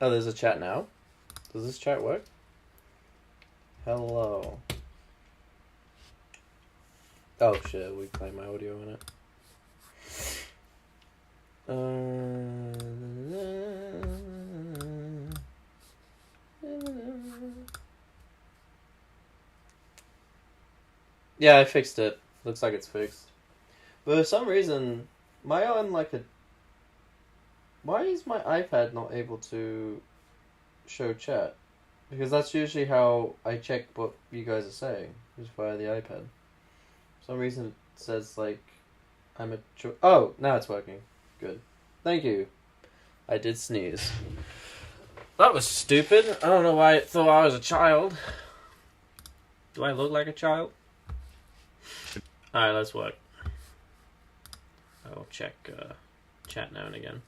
Oh, there's a chat now? Does this chat work? Hello. Oh shit, we play my audio in it. Yeah, I fixed it. Looks like it's fixed. But for some reason, my on like a... Why is my iPad not able to show chat? Because that's usually how I check what you guys are saying, is via the iPad. For some reason it says like I'm a... Oh, now it's working. Good. Thank you. I did sneeze. That was stupid. I don't know why it thought I was a child. Do I look like a child? Alright, let's work. I'll check chat now and again.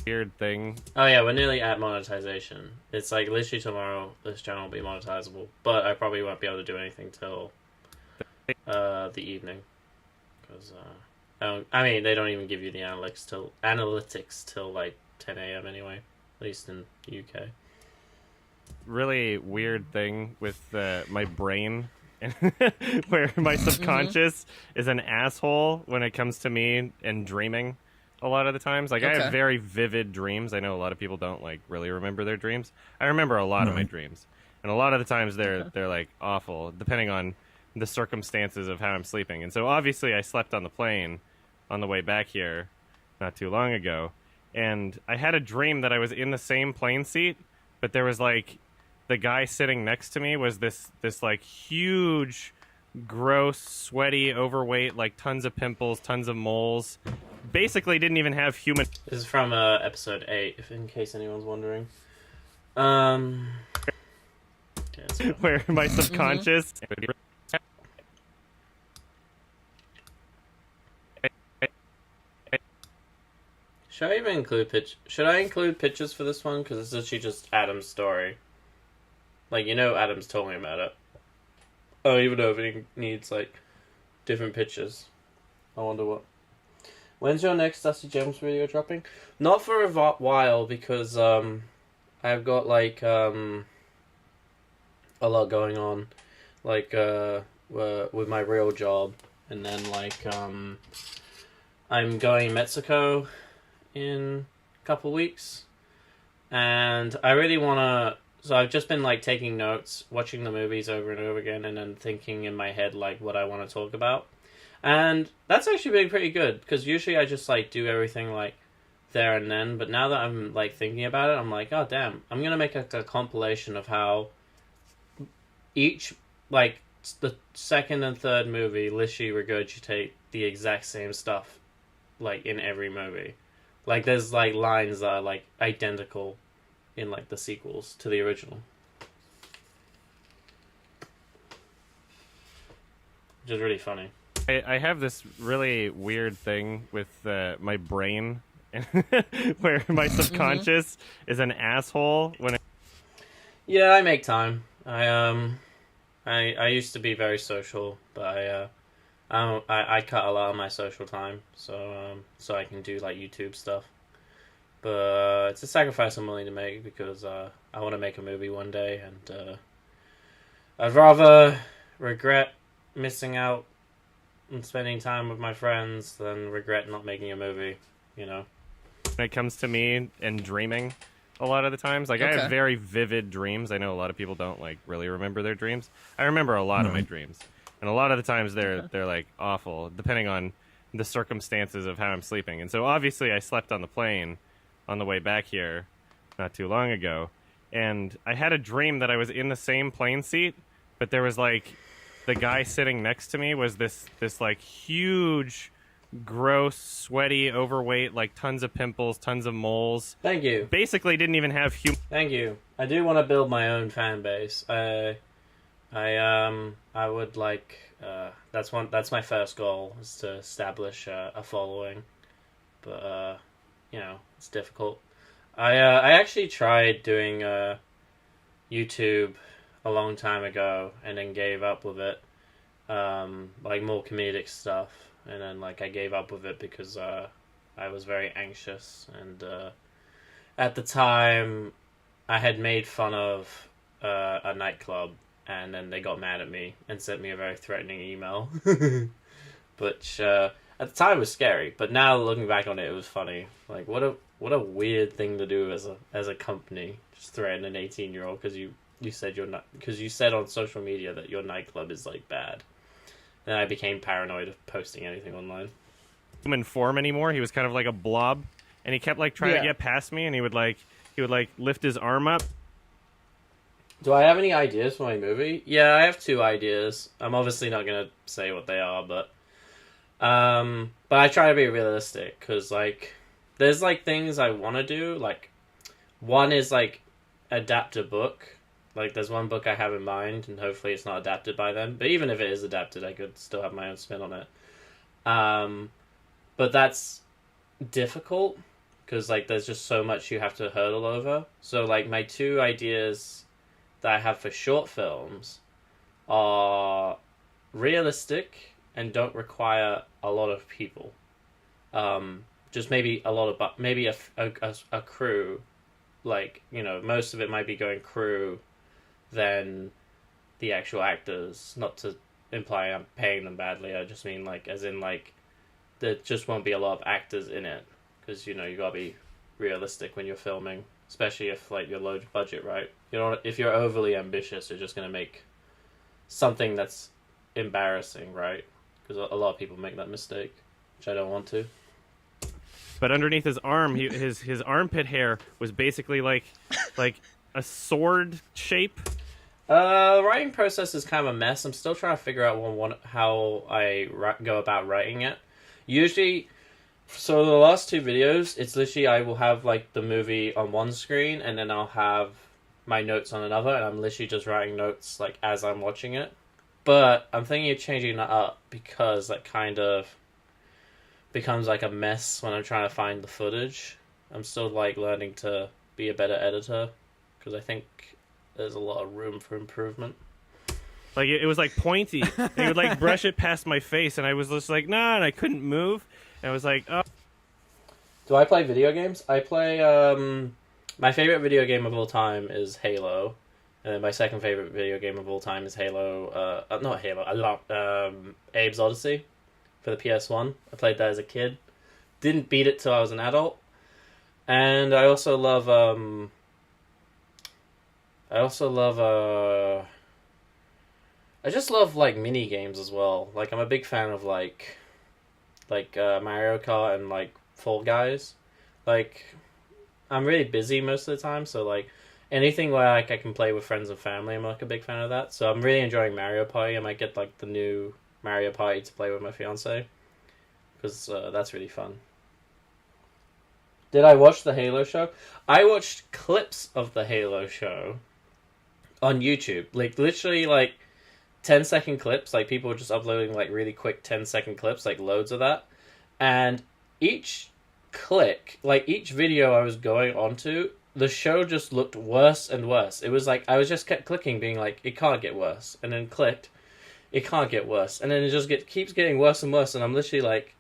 Weird thing. Oh yeah, we're nearly at monetization. It's like literally tomorrow this channel will be monetizable, but I probably won't be able to do anything till the evening. Because I mean, they don't even give you the analytics till like 10 a.m. anyway, at least in the UK. Really weird thing with my brain, where my subconscious is an asshole when it comes to me and dreaming. A lot of the times, like I have very vivid dreams. I know a lot of people don't like really remember their dreams. I remember a lot of my dreams, and a lot of the times they're like awful, depending on the circumstances of how I'm sleeping. And so obviously, I slept on the plane on the way back here not too long ago, and I had a dream that I was in the same plane seat, but there was like the guy sitting next to me was this like huge, gross, sweaty, overweight, like tons of pimples, tons of moles. Basically didn't even have human... This is from episode 8, if in case anyone's wondering. Okay, where my subconscious... Should I even include Should I include pictures for this one? Because it's literally just Adam's story. Like, you know Adam's told me about it. I don't even know if it needs, like, different pictures. I wonder what... When's your next Dusty Gems video dropping? Not for a while, because I've got like a lot going on, like with my real job, and then like I'm going to Mexico in a couple weeks, and I really wanna. So I've just been like taking notes, watching the movies over and over again, and then thinking in my head like what I want to talk about. And that's actually been pretty good, because usually I just, like, do everything, like, there and then. But now that I'm, like, thinking about it, I'm like, oh, damn. I'm going to make a compilation of how each, like, the second and third movie literally regurgitate the exact same stuff, like, in every movie. Like, there's, like, lines that are, like, identical in, like, the sequels to the original. Which is really funny. I have this really weird thing with my brain, where my subconscious is an asshole when it... Yeah, I make time. I used to be very social, but I cut a lot of my social time, so I can do like YouTube stuff. But it's a sacrifice I'm willing to make, because I want to make a movie one day, and I'd rather regret missing out and spending time with my friends than regret not making a movie, you know? When it comes to me and dreaming a lot of the times, like I have very vivid dreams. I know a lot of people don't like really remember their dreams. I remember a lot of my dreams, and a lot of the times they're like awful, depending on the circumstances of how I'm sleeping. And so obviously I slept on the plane on the way back here not too long ago, and I had a dream that I was in the same plane seat, but there was like the guy sitting next to me was this like huge, gross, sweaty, overweight, like tons of pimples, tons of moles. Thank you. Basically didn't even have Thank you. I do want to build my own fan base. I would like that's my first goal, is to establish a following. But you know, it's difficult. I actually tried doing YouTube a long time ago, and then gave up with it, like more comedic stuff, and then like I gave up with it because I was very anxious, and at the time I had made fun of a nightclub, and then they got mad at me and sent me a very threatening email, which at the time was scary. But now looking back on it, it was funny. Like what a weird thing to do as a company, just threaten an 18-year-old because you said you're not because you said on social media that your nightclub is like bad. Then I became paranoid of posting anything online. Human form anymore. He was kind of like a blob, and he kept like trying to get past me, and he would lift his arm up. Do I have any ideas for my movie? Yeah, I have 2 ideas. I'm obviously not gonna say what they are, but I try to be realistic because like there's like things I want to do. Like one is like adapt a book. Like, there's one book I have in mind, and hopefully it's not adapted by them. But even if it is adapted, I could still have my own spin on it. But that's difficult, because, like, there's just so much you have to hurdle over. So, like, my 2 ideas that I have for short films are realistic and don't require a lot of people. Just maybe maybe a crew. Like, you know, most of it might be going crew than the actual actors. Not to imply I'm paying them badly. I just mean like, as in like, there just won't be a lot of actors in it because you know you gotta be realistic when you're filming, especially if like you're low budget, right? You know, if you're overly ambitious, you're just gonna make something that's embarrassing, right? Because a lot of people make that mistake, which I don't want to. But underneath his arm, his armpit hair was basically like a sword shape. Writing process is kind of a mess. I'm still trying to figure out how I go about writing it. Usually, so the last 2 videos, it's literally I will have like the movie on one screen and then I'll have my notes on another, and I'm literally just writing notes like as I'm watching it. But I'm thinking of changing that up because that kind of becomes like a mess when I'm trying to find the footage. I'm still like learning to be a better editor because I think there's a lot of room for improvement. Like it was like pointy. And he would like brush it past my face, and I was just like, nah, and I couldn't move. And I was like, oh. Do I play video games? I play my favorite video game of all time is Halo. And then my second favorite video game of all time is Halo. Not Halo. I love Abe's Odyssey for the PS1. I played that as a kid. Didn't beat it till I was an adult. And I also love I just love like mini games as well. Like I'm a big fan of like Mario Kart and like Fall Guys. Like I'm really busy most of the time, so like anything where like I can play with friends and family, I'm like a big fan of that. So I'm really enjoying Mario Party. I might get like the new Mario Party to play with my fiance because that's really fun. Did I watch the Halo show? I watched clips of the Halo show on YouTube. Like literally like 10-second clips. Like people were just uploading like really quick 10-second clips, like loads of that. And each click, like each video I was going onto, the show just looked worse and worse. It was like I was just kept clicking, being like, it can't get worse, and then clicked, it can't get worse, and then it just keeps getting worse and worse. And I'm literally like,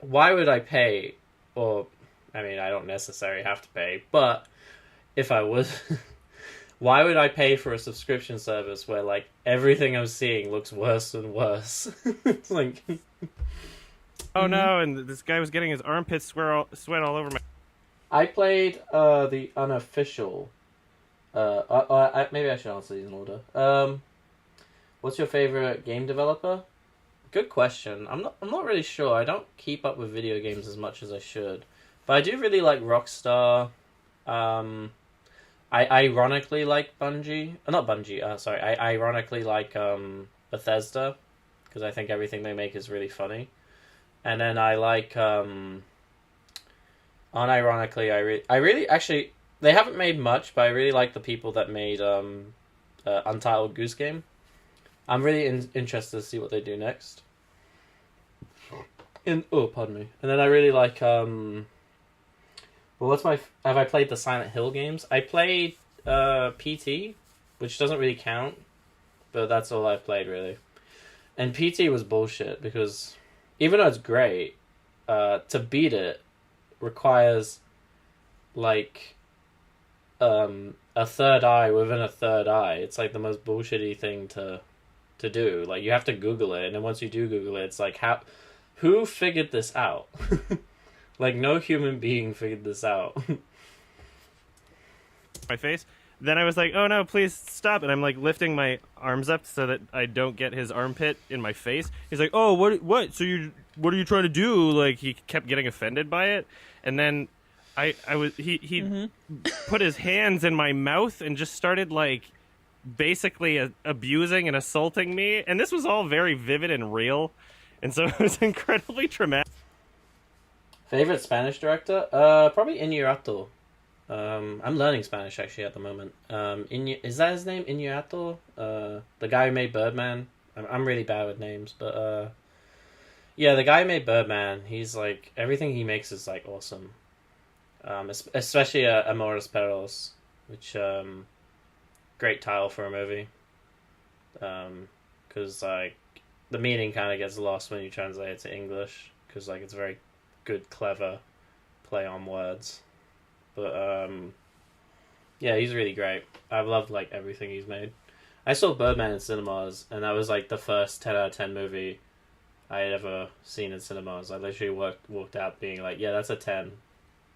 why would I pay? Or I mean, I don't necessarily have to pay, but if I was, why would I pay for a subscription service where like everything I'm seeing looks worse and worse? It's like, oh no! And this guy was getting his armpits sweat all over my. I played the unofficial. Maybe I should answer these in order. What's your favorite game developer? Good question. I'm not really sure. I don't keep up with video games as much as I should, but I do really like Rockstar. I ironically like Bungie. Not Bungie. Sorry. I ironically like Bethesda because I think everything they make is really funny, and then I like unironically, I really actually they haven't made much, but I really like the people that made Untitled Goose Game. I'm really interested to see what they do next. Pardon me. And then I really like well, have I played the Silent Hill games? I played PT, which doesn't really count, but that's all I've played really. And PT was bullshit because even though it's great, to beat it requires like a third eye within a third eye. It's like the most bullshitty thing to do. Like you have to Google it, and then once you do Google it, it's like who figured this out? Like no human being figured this out. My face. Then I was like, "Oh no, please stop!" And I'm like lifting my arms up so that I don't get his armpit in my face. He's like, "Oh, what? So what are you trying to do?" Like he kept getting offended by it, and then he put his hands in my mouth and just started like basically abusing and assaulting me. And this was all very vivid and real, and so it was incredibly traumatic. Favorite Spanish director? Probably Iñárritu. I'm learning Spanish actually at the moment. Is that his name? Iñárritu? The guy who made Birdman. I'm really bad with names, but yeah, the guy who made Birdman. He's like everything he makes is like awesome. Especially Amores Perros, which great title for a movie. Because like the meaning kind of gets lost when you translate it to English. Because like it's a very good, clever play on words. But yeah, he's really great. I've loved like everything he's made. I saw Birdman in cinemas, and that was like the first 10 out of 10 movie I had ever seen in cinemas. I literally walked out being like, yeah, that's a 10.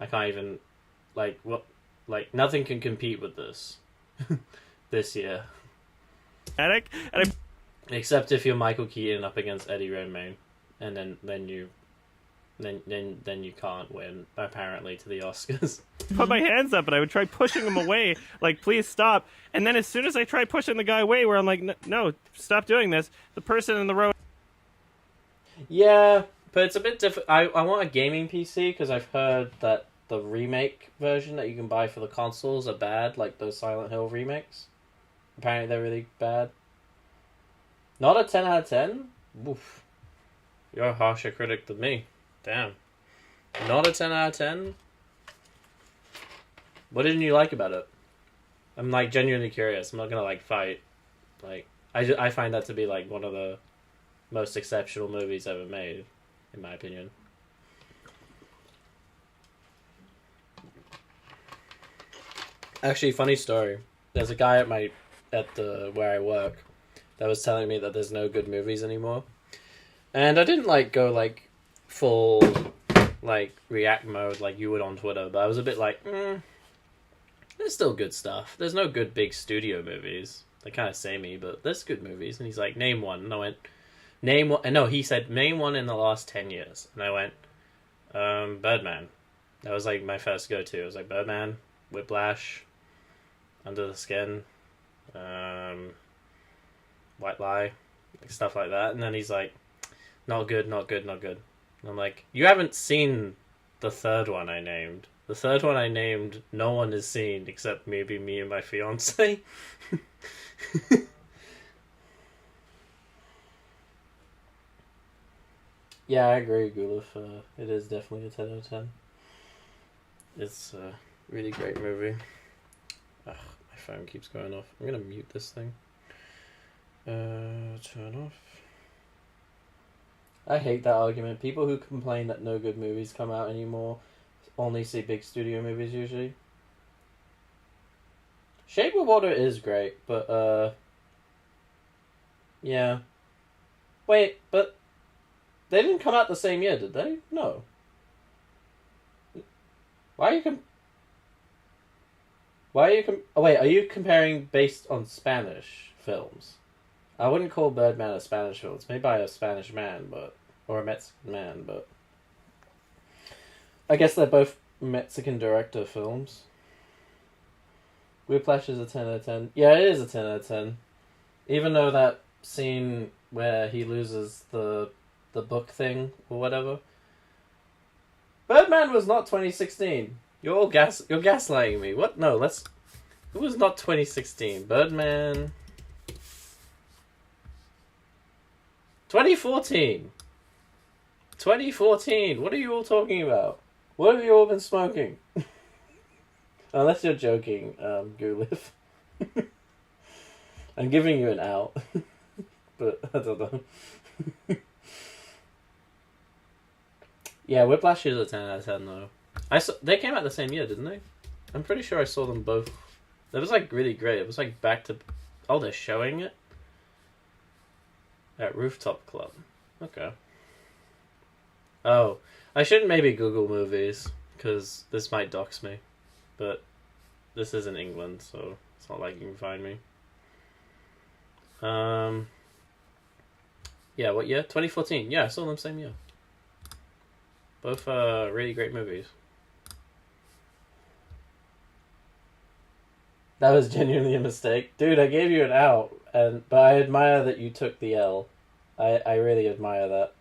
I can't even like nothing can compete with this this year. Except if you're Michael Keaton up against Eddie Redmayne, and then you can't win, apparently, to the Oscars. Put my hands up and I would try pushing him away, like, please stop. And then as soon as I try pushing the guy away, where I'm like, no, stop doing this, the person in the row. Yeah, but it's a bit different. I want a gaming PC because I've heard that the remake version that you can buy for the consoles are bad, like those Silent Hill remakes. Apparently they're really bad. Not a 10 out of 10? Oof. You're a harsher critic than me. Damn. Not a 10 out of 10? What didn't you like about it? I'm like genuinely curious. I'm not gonna like fight. Like I find that to be like one of the most exceptional movies ever made, in my opinion. Actually, funny story. There's a guy at where I work that was telling me that there's no good movies anymore. And I didn't like go like full like react mode like you would on Twitter, but I was a bit like, there's still good stuff. There's no good big studio movies. They're kind of samey, but there's good movies. And he's like, name one. And I went, name one. And no, he said, name one in the last 10 years. And I went, Birdman. That was like my first go-to. I was like, Birdman, Whiplash, Under the Skin, White Lie, like stuff like that. And then he's like, not good, not good, not good. And I'm like, you haven't seen the third one I named. The third one I named, no one has seen except maybe me and my fiance. Yeah, I agree, Gulif. It is definitely a 10 out of 10. It's a really great movie. Ugh, my phone keeps going off. I'm gonna mute this thing. Turn off. I hate that argument. People who complain that no good movies come out anymore only see big studio movies usually. Shape of Water is great, but yeah. Wait, but they didn't come out the same year, did they? No. Why are you oh wait, are you comparing based on Spanish films? I wouldn't call Birdman a Spanish film. It's made by a Spanish man, or a Mexican man, but I guess they're both Mexican director films. Whiplash is a 10 out of 10. Yeah, it is a 10 out of 10. Even though that scene where he loses the book thing or whatever. Birdman was not 2016. You're gaslighting me. What? No, it was not 2016. Birdman 2014. 2014. What are you all talking about? What have you all been smoking? Unless you're joking, Gulif. I'm giving you an out. But I don't know. Yeah, Whiplash is a 10 out of 10 though. They came out the same year, didn't they? I'm pretty sure I saw them both. It was like really great. It was like back to. Oh, they're showing it at Rooftop Club. Okay. Oh, I shouldn't maybe Google movies because this might dox me, but this is in England, so it's not like you can find me. Yeah, what year? 2014. Yeah, I saw them same year. Both really great movies. That was genuinely a mistake. Dude, I gave you an out, but I admire that you took the L. I really admire that.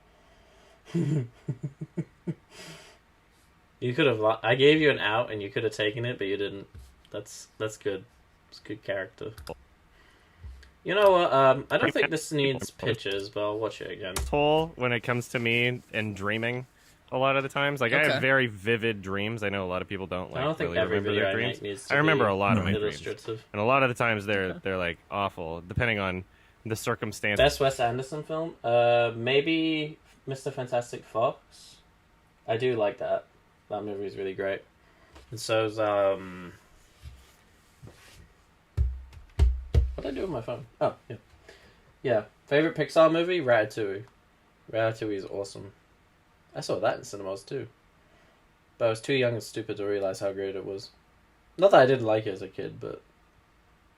You could have. I gave you an out, and you could have taken it, but you didn't. That's good. It's good character. You know what? I don't think this needs pictures, but I'll watch it again. Asshole when it comes to me and dreaming. A lot of the times, like I have very vivid dreams. I know a lot of people don't like. I don't think really every remember video their I dreams. make needs to I remember be a lot of my dreams, illustrative. and a lot of the times they're like awful, depending on the circumstance. Best Wes Anderson film? Maybe Mr. Fantastic Fox. I do like that. That movie is really great. And so's what did I do with my phone? Oh, yeah. Yeah. Favorite Pixar movie? Ratatouille. Ratatouille is awesome. I saw that in cinemas too. But I was too young and stupid to realize how great it was. Not that I didn't like it as a kid, but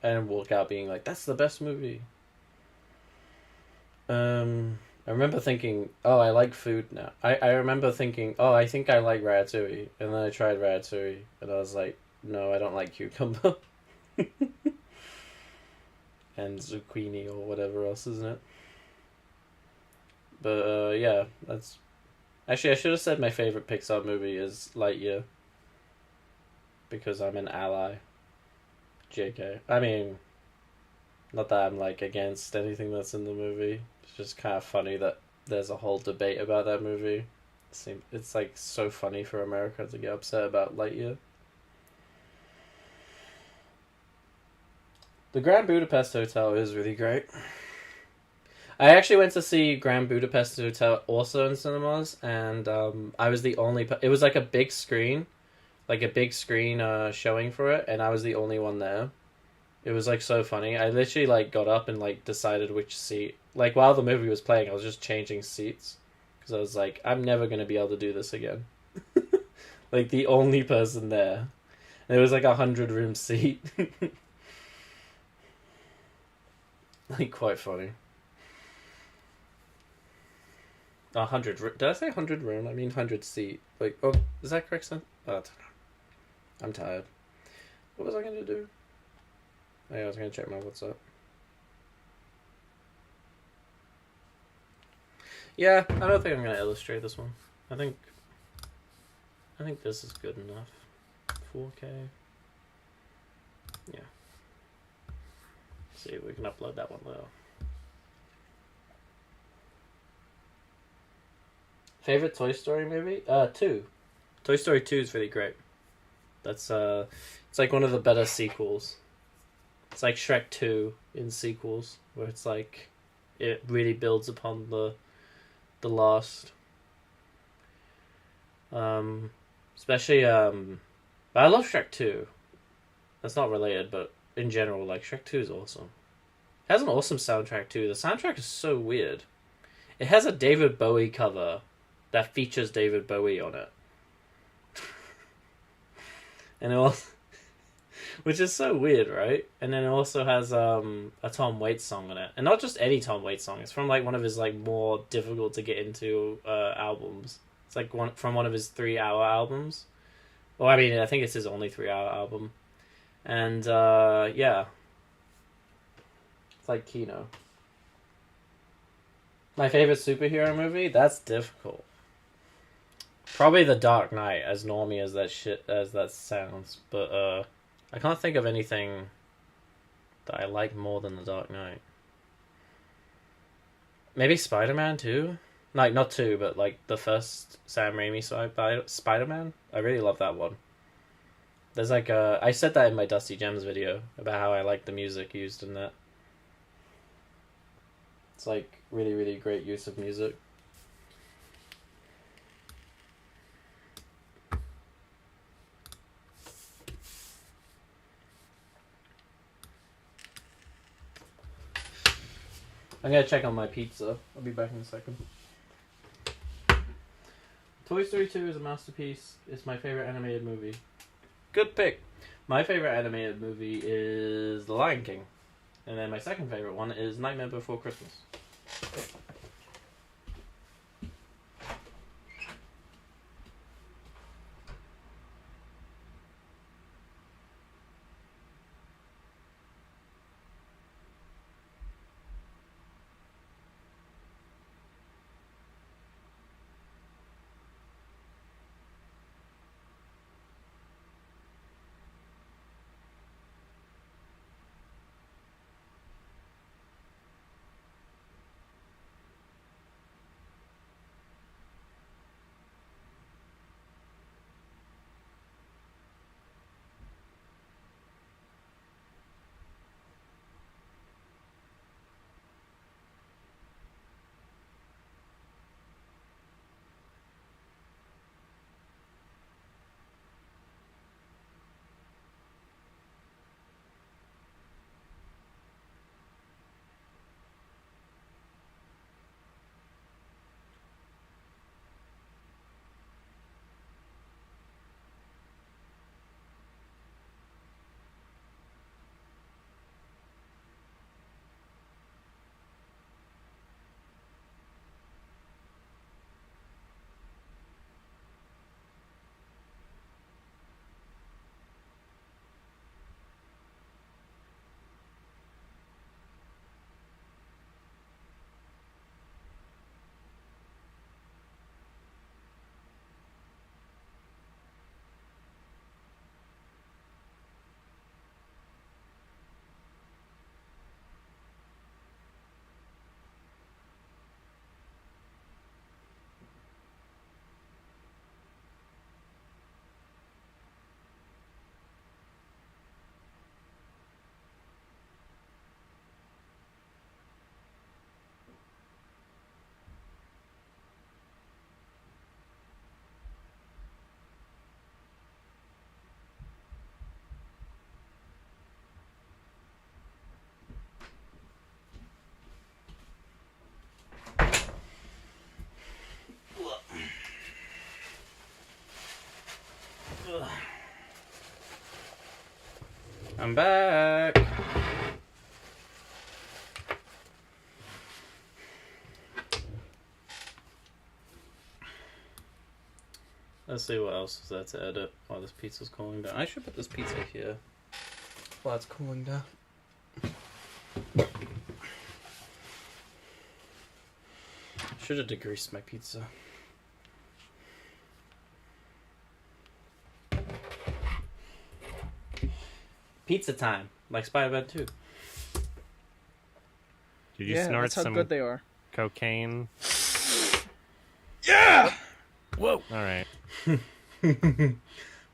I didn't walk out being like, that's the best movie. I remember thinking, oh, I like food now. I remember thinking, oh, I think I like Ratatouille. And then I tried Ratatouille, and I was like, no, I don't like cucumber. And zucchini or whatever else, isn't it? But, yeah, that's... Actually, I should have said my favorite Pixar movie is Lightyear. Because I'm an ally. JK. I mean, not that I'm, like, against anything that's in the movie. It's just kind of funny that there's a whole debate about that movie. It's, like, so funny for America to get upset about Lightyear. The Grand Budapest Hotel is really great. I actually went to see Grand Budapest Hotel also in cinemas, and I was the only... It was like a big screen showing for it, and I was the only one there. It was like so funny. I literally like got up and like decided which seat. Like while the movie was playing, I was just changing seats because I was like, I'm never gonna be able to do this again. Like the only person there. And it was like 100-room seat. Like quite funny. 100. Did I say 100 room? I mean 100 seat. Like, oh, is that correct? Son? Oh, I don't know. I'm tired. What was I gonna do? Oh, yeah, I was gonna check my WhatsApp. Yeah, I don't think I'm gonna illustrate this one. I think this is good enough. 4K. Yeah. See if we can upload that one though. Favorite Toy Story movie? 2. Toy Story 2 is really great. That's it's like one of the better sequels. It's like Shrek 2 in sequels, where it's like it really builds upon the last. Especially but I love Shrek 2. That's not related, but in general, like Shrek 2 is awesome. It has an awesome soundtrack too. The soundtrack is so weird. It has a David Bowie cover that features David Bowie on it. And it also, which is so weird, right? And then it also has a Tom Waits song on it. And not just any Tom Waits song. It's from like one of his like more difficult to get into albums. It's like from one of his 3-hour albums. Well, I mean, I think it's his only 3-hour album. And yeah. It's like Kino. My favorite superhero movie? That's difficult. Probably The Dark Knight, as normie as that sounds, but I can't think of anything that I like more than The Dark Knight. Maybe Spider-Man 2? Like, not 2, but like the first Sam Raimi Spider-Man? I really love that one. There's like I said that in my Dusty Gems video about how I like the music used in that. It's like really, really great use of music. I'm gonna check on my pizza. I'll be back in a second. Toy Story 2 is a masterpiece. It's my favorite animated movie. Good pick. My favorite animated movie is The Lion King. And then my second favorite one is Nightmare Before Christmas. I'm back. Let's see what else is there to edit while this pizza's cooling down. I should put this pizza here while it's cooling down. Should have degreased my pizza. Pizza time, like Spider-Man 2. Did you Yeah, snort that's how some good they are. cocaine? Yeah! Whoa! All right.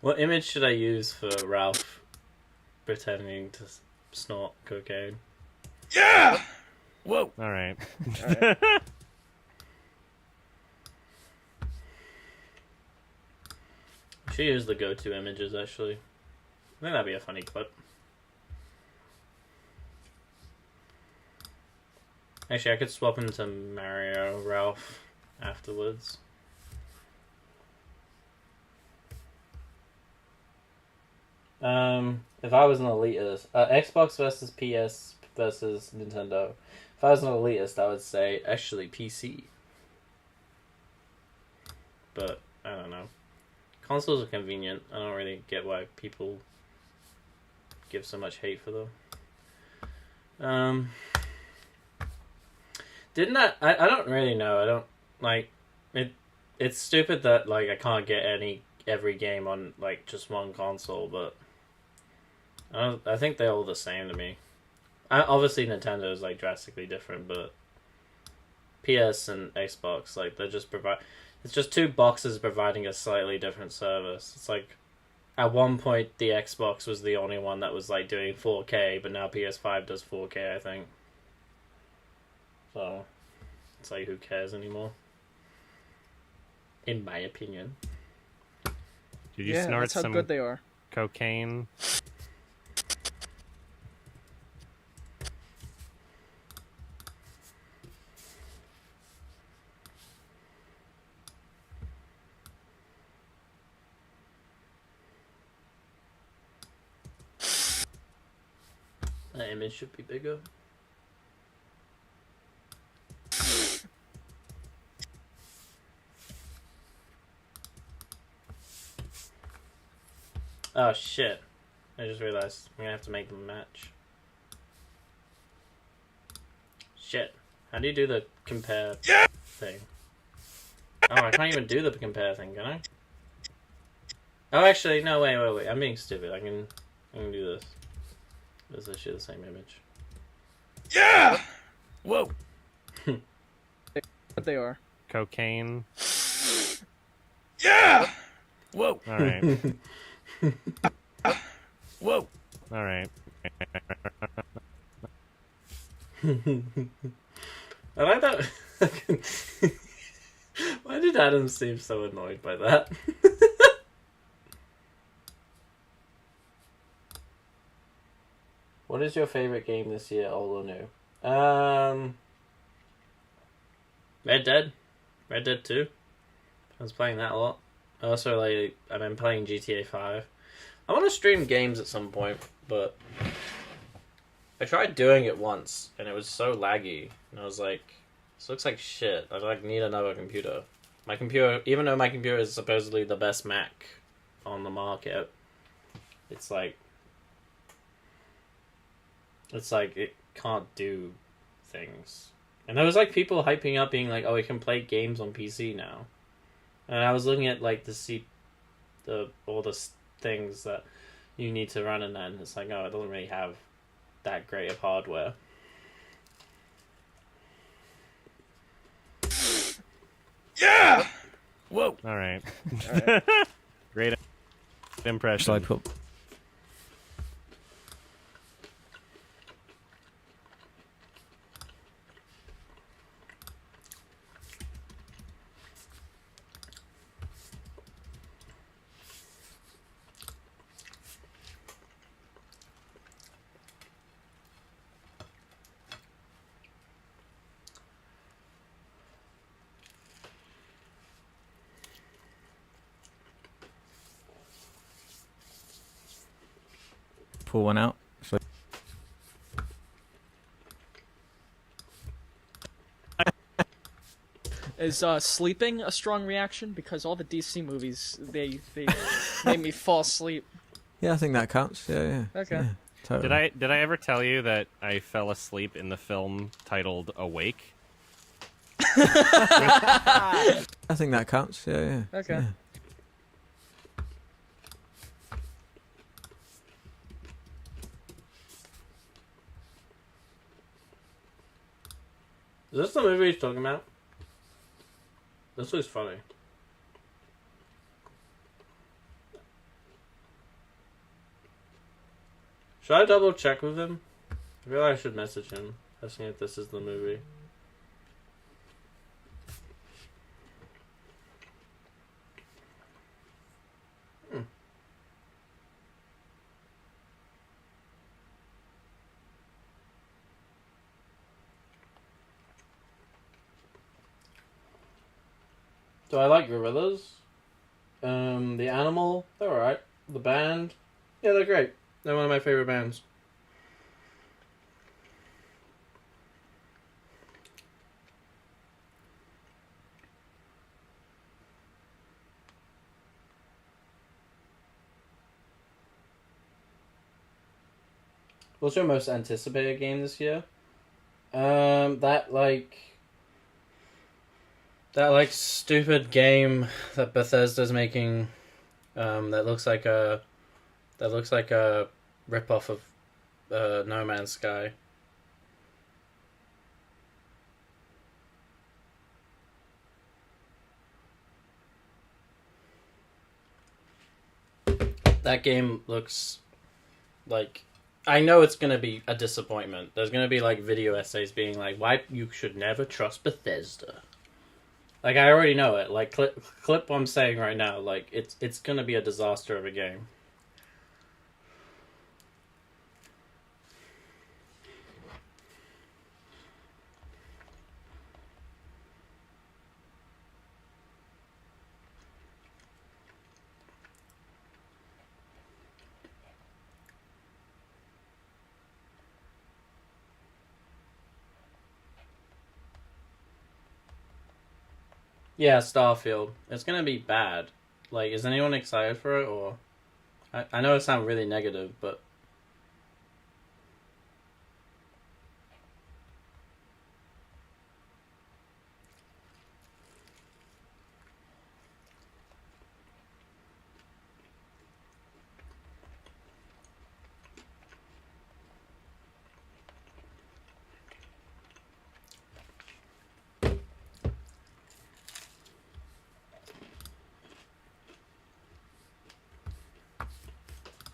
What image should I use for Ralph pretending to snort cocaine? Yeah! Whoa! All right. Alright. Should use the go-to images, actually. I think that'd be a funny clip. Actually, I could swap into Mario Ralph afterwards. If I was an elitist, Xbox versus PS versus Nintendo. If I was an elitist, I would say actually PC. But I don't know. Consoles are convenient. I don't really get why people give so much hate for them. Didn't I don't really know. I don't like it. It's stupid that like I can't get every game on like just one console, but I think they're all the same to me. Obviously Nintendo is like drastically different, but PS and Xbox, like they're just it's just two boxes providing a slightly different service. It's like at one point the Xbox was the only one that was like doing 4K, but now PS5 does 4K, I think. So it's like who cares anymore? In my opinion. Did you Yeah, snort that's how some good they are. cocaine? The image should be bigger. Oh shit. I just realized I'm gonna have to make them match. Shit. How do you do the compare thing? Oh, I can't even do the compare thing, can I? Oh, actually, no, wait. I'm being stupid. I can do this. It's actually the same image. Yeah! Whoa. What they are. Cocaine. Yeah! Whoa. All right. Whoa. All right. I like that. Why did Adam seem so annoyed by that? What is your favorite game this year, old or new? Red Dead. Red Dead 2. I was playing that a lot. Also, I've been playing GTA 5. I want to stream games at some point, but I tried doing it once, and it was so laggy, and I was like, this looks like shit. I need another computer. My computer, even though my computer is supposedly the best Mac on the market, it's like it can't do things. And there was people hyping up, being like, "Oh, we can play games on PC now." And I was looking at all the things that you need to run in that, and it's like, oh, it doesn't really have that great of hardware. Yeah! Whoa. All right. Great impression. Shall I put? Pull one out. So Is sleeping a strong reaction? Because all the DC movies, they made me fall asleep. yeah, I think that counts. Yeah. Okay. Yeah, totally. Did I ever tell you that I fell asleep in the film titled Awake? I think that counts. Yeah. Okay. Yeah. Is this the movie he's talking about? This looks funny. Should I double check with him? I feel like I should message him, asking if this is the movie. Do I like Gorillaz? The Animal, they're alright. The band, yeah, they're great. They're one of my favorite bands. What's your most anticipated game this year? That stupid game that Bethesda's making, that looks like a rip-off of No Man's Sky. That game looks like, I know it's gonna be a disappointment. There's gonna be video essays being like, why you should never trust Bethesda. I already know it. Clip what I'm saying right now. It's gonna be a disaster of a game. Yeah, Starfield. It's gonna be bad. Like, is anyone excited for it, or... I know it sounds really negative, but...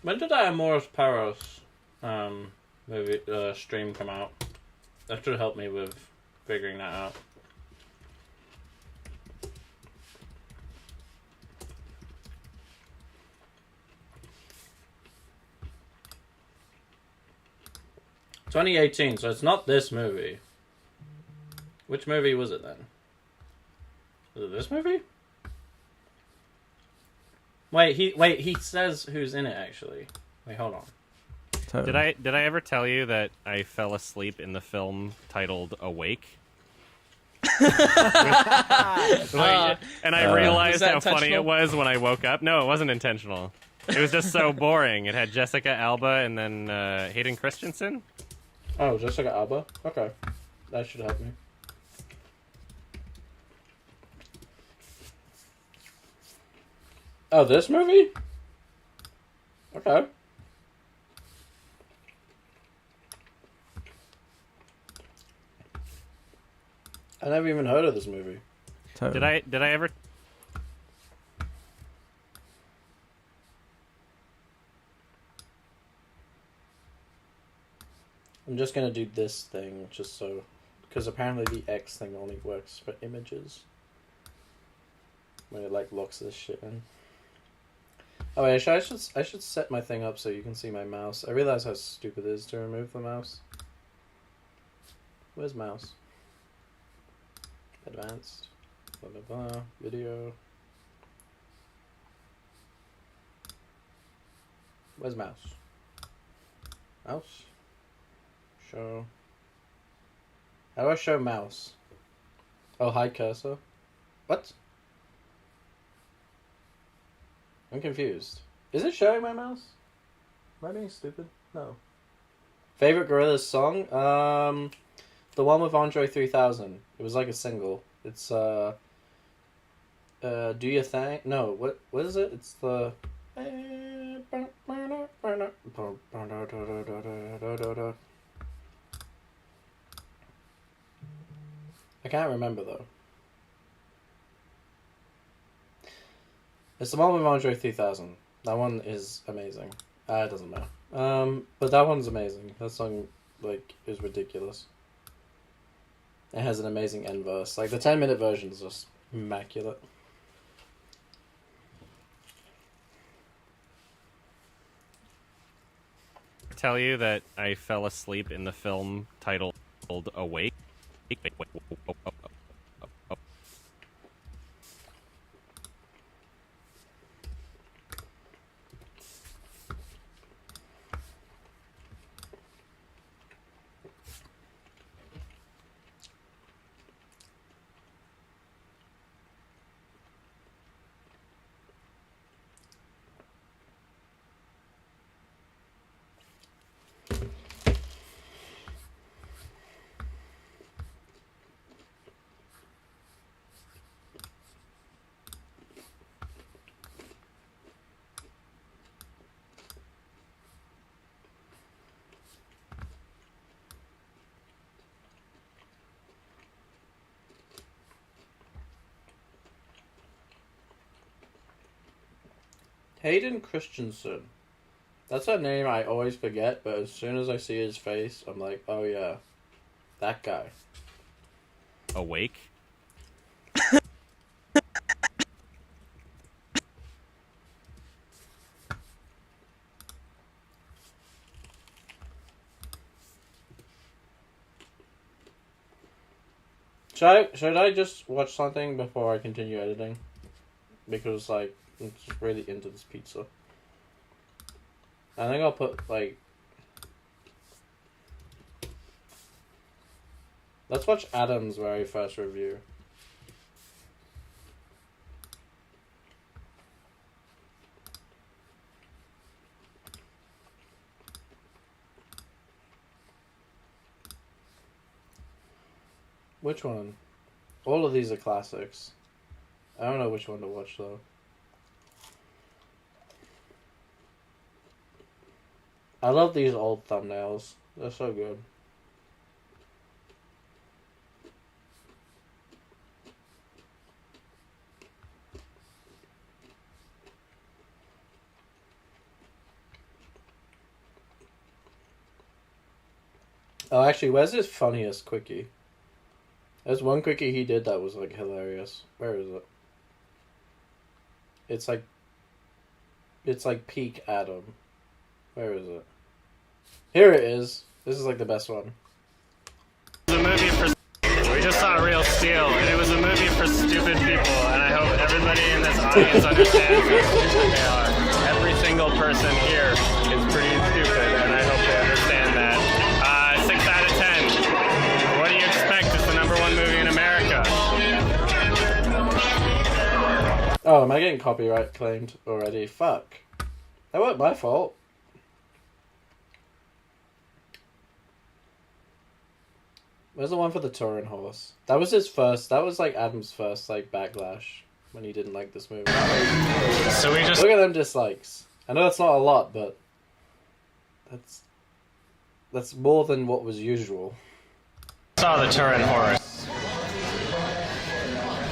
When did Amoros Paros movie stream come out? That should help me with figuring that out. $2018, so it's not this movie. Which movie was it then? Was it this movie? Wait, he says who's in it actually. Wait, hold on. Totally. Did I ever tell you that I fell asleep in the film titled Awake? And I realized Was that how funny it intentional? was when I woke up. No, it wasn't intentional. It was just so boring. It had Jessica Alba and then Hayden Christensen. Oh, Jessica Alba? Okay. That should help me. Oh, this movie? Okay. I never even heard of this movie. Totally. Did I ever? I'm just gonna do this thing just so, because apparently the X thing only works for images. When it like locks this shit in. Oh wait, I should set my thing up so you can see my mouse. I realize how stupid it is to remove the mouse. Where's mouse? Advanced. Blah blah blah. Video. Where's mouse? Mouse. Show. How do I show mouse? Oh, hide cursor. What? I'm confused. Is it showing my mouse? Am I being stupid? No. Favorite Gorillaz song? The one with Andre 3000. It was like a single. It's Do You Think? No, what is it? It's the I can't remember though. It's the one with Andre 3000. That one is amazing. It doesn't matter. But that one's amazing. That song, like, is ridiculous. It has an amazing end verse. Like, the 10-minute version is just immaculate. Tell you that I fell asleep in the film titled Awake. Hayden Christensen. That's a name I always forget, but as soon as I see his face, I'm like, oh yeah, that guy. Awake. Should I just watch something before I continue editing? Because, like, I'm just really into this pizza. I think I'll put, like... Let's watch Adam's very first review. Which one? All of these are classics. I don't know which one to watch though. I love these old thumbnails. They're so good. Oh, actually, where's his funniest quickie? There's one quickie he did that was, like, hilarious. Where is it? It's like peak Adam. Where is it? Here it is. This is, like, the best one. It was a movie for... We just saw Real Steel, and it was a movie for stupid people, and I hope everybody in this audience understands how stupid they are. Every single person here is pretty stupid, and I hope they understand that. 6 out of 10. What do you expect? It's the #1 movie in America. Oh, am I getting copyright claimed already? Fuck. That wasn't my fault. Where's the one for the Turin horse? That was his first. That was like Adam's first like backlash when he didn't like this movie. So we just Look at them dislikes. I know that's not a lot, but that's more than what was usual. saw the Turin horse.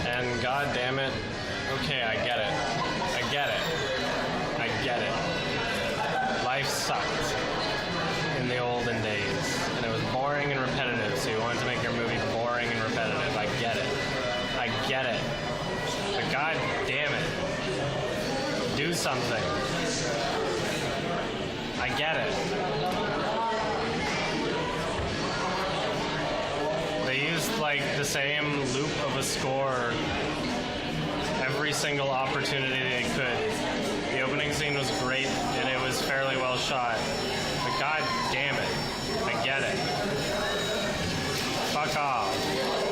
And god damn it. Okay, I get it. I get it. I get it. Life sucked in the olden days. And it was boring and repetitive, so you wanted to make your movie boring and repetitive. I get it. I get it. But god damn it. Do something. I get it. They used like the same loop of a score every single opportunity they could. The opening scene was great and it was fairly well shot. But god damn it. I get it. Fuck off.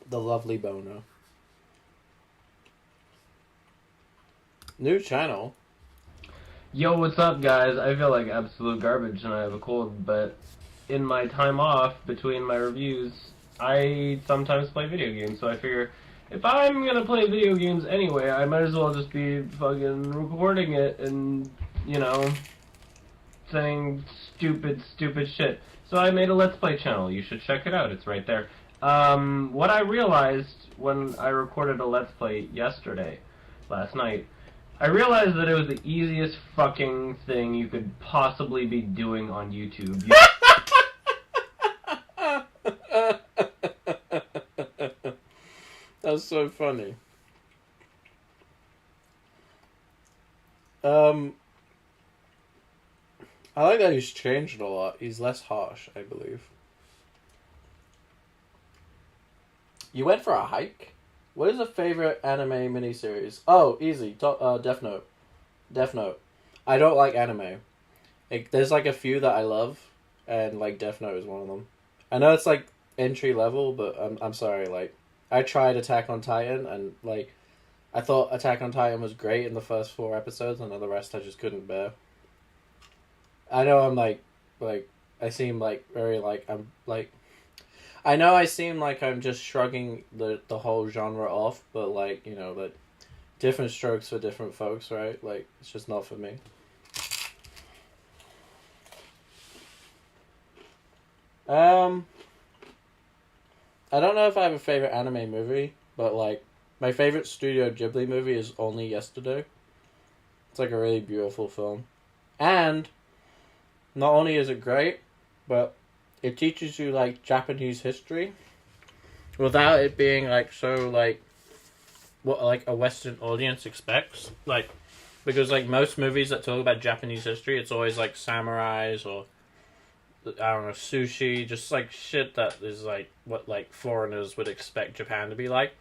The lovely Bono. New channel. Yo, what's up, guys? I feel like absolute garbage and I have a cold, but in my time off between my reviews, I sometimes play video games, so I figure if I'm gonna play video games anyway, I might as well just be fucking recording it and, you know, saying stupid shit. So I made a Let's Play channel. You should check it out. It's right there. What I realized when I recorded a Let's Play last night, I realized that it was the easiest fucking thing you could possibly be doing on YouTube. That's so funny. I like that he's changed a lot. He's less harsh, I believe. You went for a hike? What is a favorite anime miniseries? Oh, easy. Death Note. Death Note. I don't like anime. There's like a few that I love, and like Death Note is one of them. I know it's like entry level, but I'm sorry. Like, I tried Attack on Titan, and like, I thought Attack on Titan was great in the first 4 episodes, and then the rest I just couldn't bear. I know I'm like I seem like very like I'm like. I know I seem like I'm just shrugging the whole genre off, but like, you know, that different strokes for different folks, right? Like, it's just not for me. I don't know if I have a favorite anime movie, but like, my favorite Studio Ghibli movie is Only Yesterday. It's like a really beautiful film. And not only is it great, but it teaches you, like, Japanese history without it being, like, so, like, what, like, a Western audience expects. Like, because, like, most movies that talk about Japanese history, it's always, like, samurais or, I don't know, sushi, just, like, shit that is, like, what, like, foreigners would expect Japan to be like.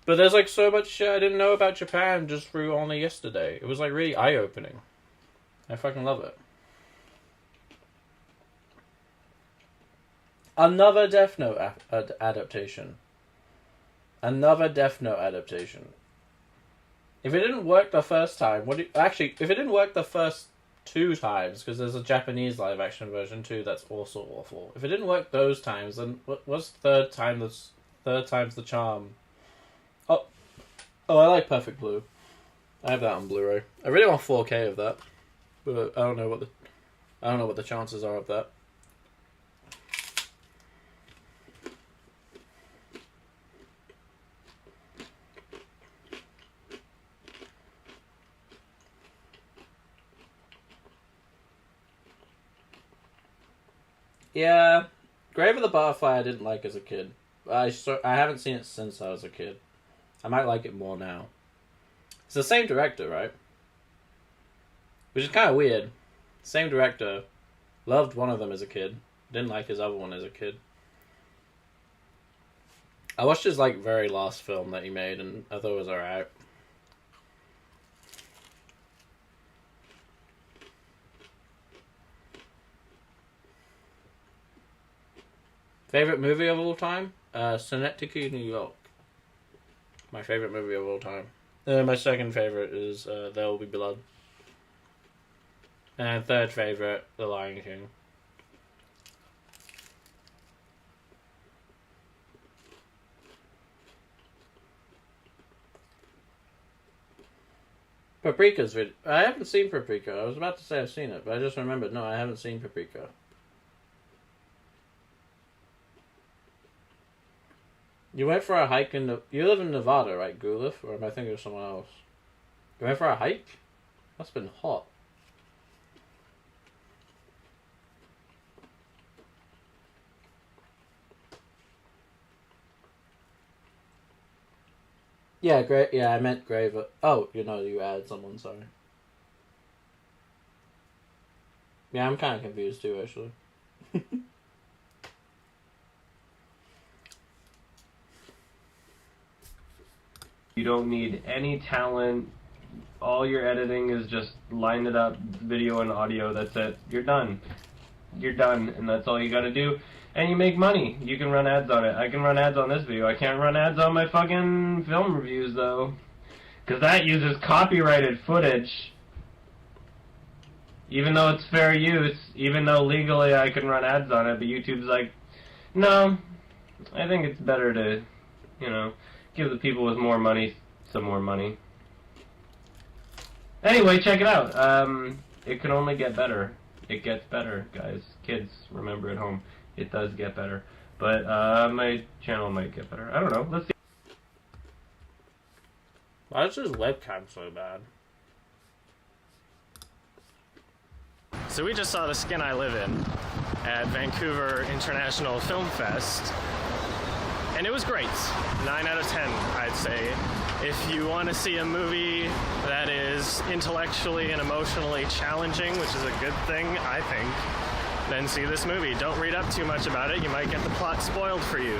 But there's, like, so much shit I didn't know about Japan just through Only Yesterday. It was, like, really eye-opening. I fucking love it. Another Death Note adaptation. Another Death Note adaptation. If it didn't work the first time, if it didn't work the first 2 times, because there's a Japanese live action version too that's also awful. If it didn't work those times, then what's third time's the charm? Oh, I like Perfect Blue. I have that on Blu-ray. I really want 4K of that, but I don't know what the chances are of that. Yeah, Grave of the Butterfly I didn't like as a kid. I haven't seen it since I was a kid. I might like it more now. It's the same director, right? Which is kind of weird. Same director. Loved one of them as a kid. Didn't like his other one as a kid. I watched his very last film that he made and I thought it was alright. Favorite movie of all time? Synecdoche, New York. My favorite movie of all time. My second favorite is There Will Be Blood. And third favorite, The Lion King. Paprika's video. I haven't seen Paprika. I was about to say I've seen it, but I just remembered. No, I haven't seen Paprika. You went for a hike in you live in Nevada, right, Gulif? Or am I thinking of someone else? You went for a hike? That's been hot. Yeah, great. Yeah, I meant Grave. Oh, you added someone. Sorry. Yeah, I'm kind of confused too, actually. You don't need any talent. All your editing is just line it up, video and audio, that's it. You're done. You're done, and that's all you gotta do. And you make money. You can run ads on it. I can run ads on this video. I can't run ads on my fucking film reviews, though. Because that uses copyrighted footage. Even though it's fair use, even though legally I can run ads on it, but YouTube's like, no, I think it's better to, give the people with more money some more money. Anyway, check it out. It can only get better. It gets better, guys. Kids, remember at home, it does get better. But my channel might get better. I don't know. Let's see. Why is his webcam so bad? So we just saw The Skin I Live In at Vancouver International Film Fest. And it was great. 9 out of 10, I'd say. If you want to see a movie that is intellectually and emotionally challenging, which is a good thing, I think, then see this movie. Don't read up too much about it. You might get the plot spoiled for you.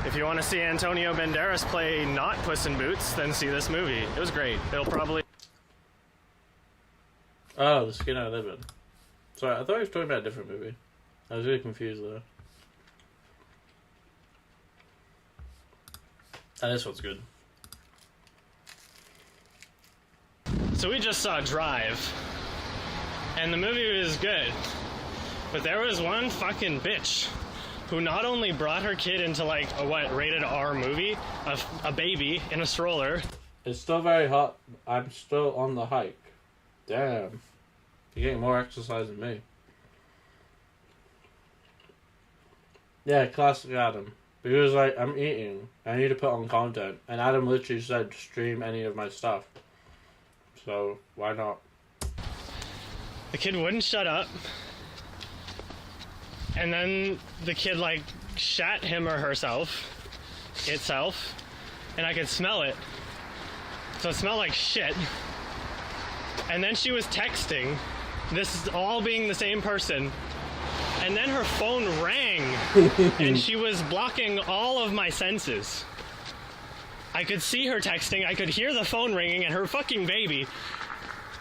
If you want to see Antonio Banderas play not Puss in Boots, then see this movie. It was great. It'll probably... Oh, The Skin I Live In. Sorry, I thought he was talking about a different movie. I was really confused there. This one's good. So we just saw Drive, and the movie was good, but there was one fucking bitch who not only brought her kid into a rated R movie, a baby in a stroller. It's still very hot. I'm still on the hike. Damn. You're getting more exercise than me. Yeah, classic Adam. Because, I'm eating. I need to put on content. And Adam literally said, stream any of my stuff. So, why not? The kid wouldn't shut up. And then the kid, shat him or herself. Itself. And I could smell it. So it smelled like shit. And then she was texting. This is all being the same person. And then her phone rang, and she was blocking all of my senses. I could see her texting, I could hear the phone ringing, and her fucking baby,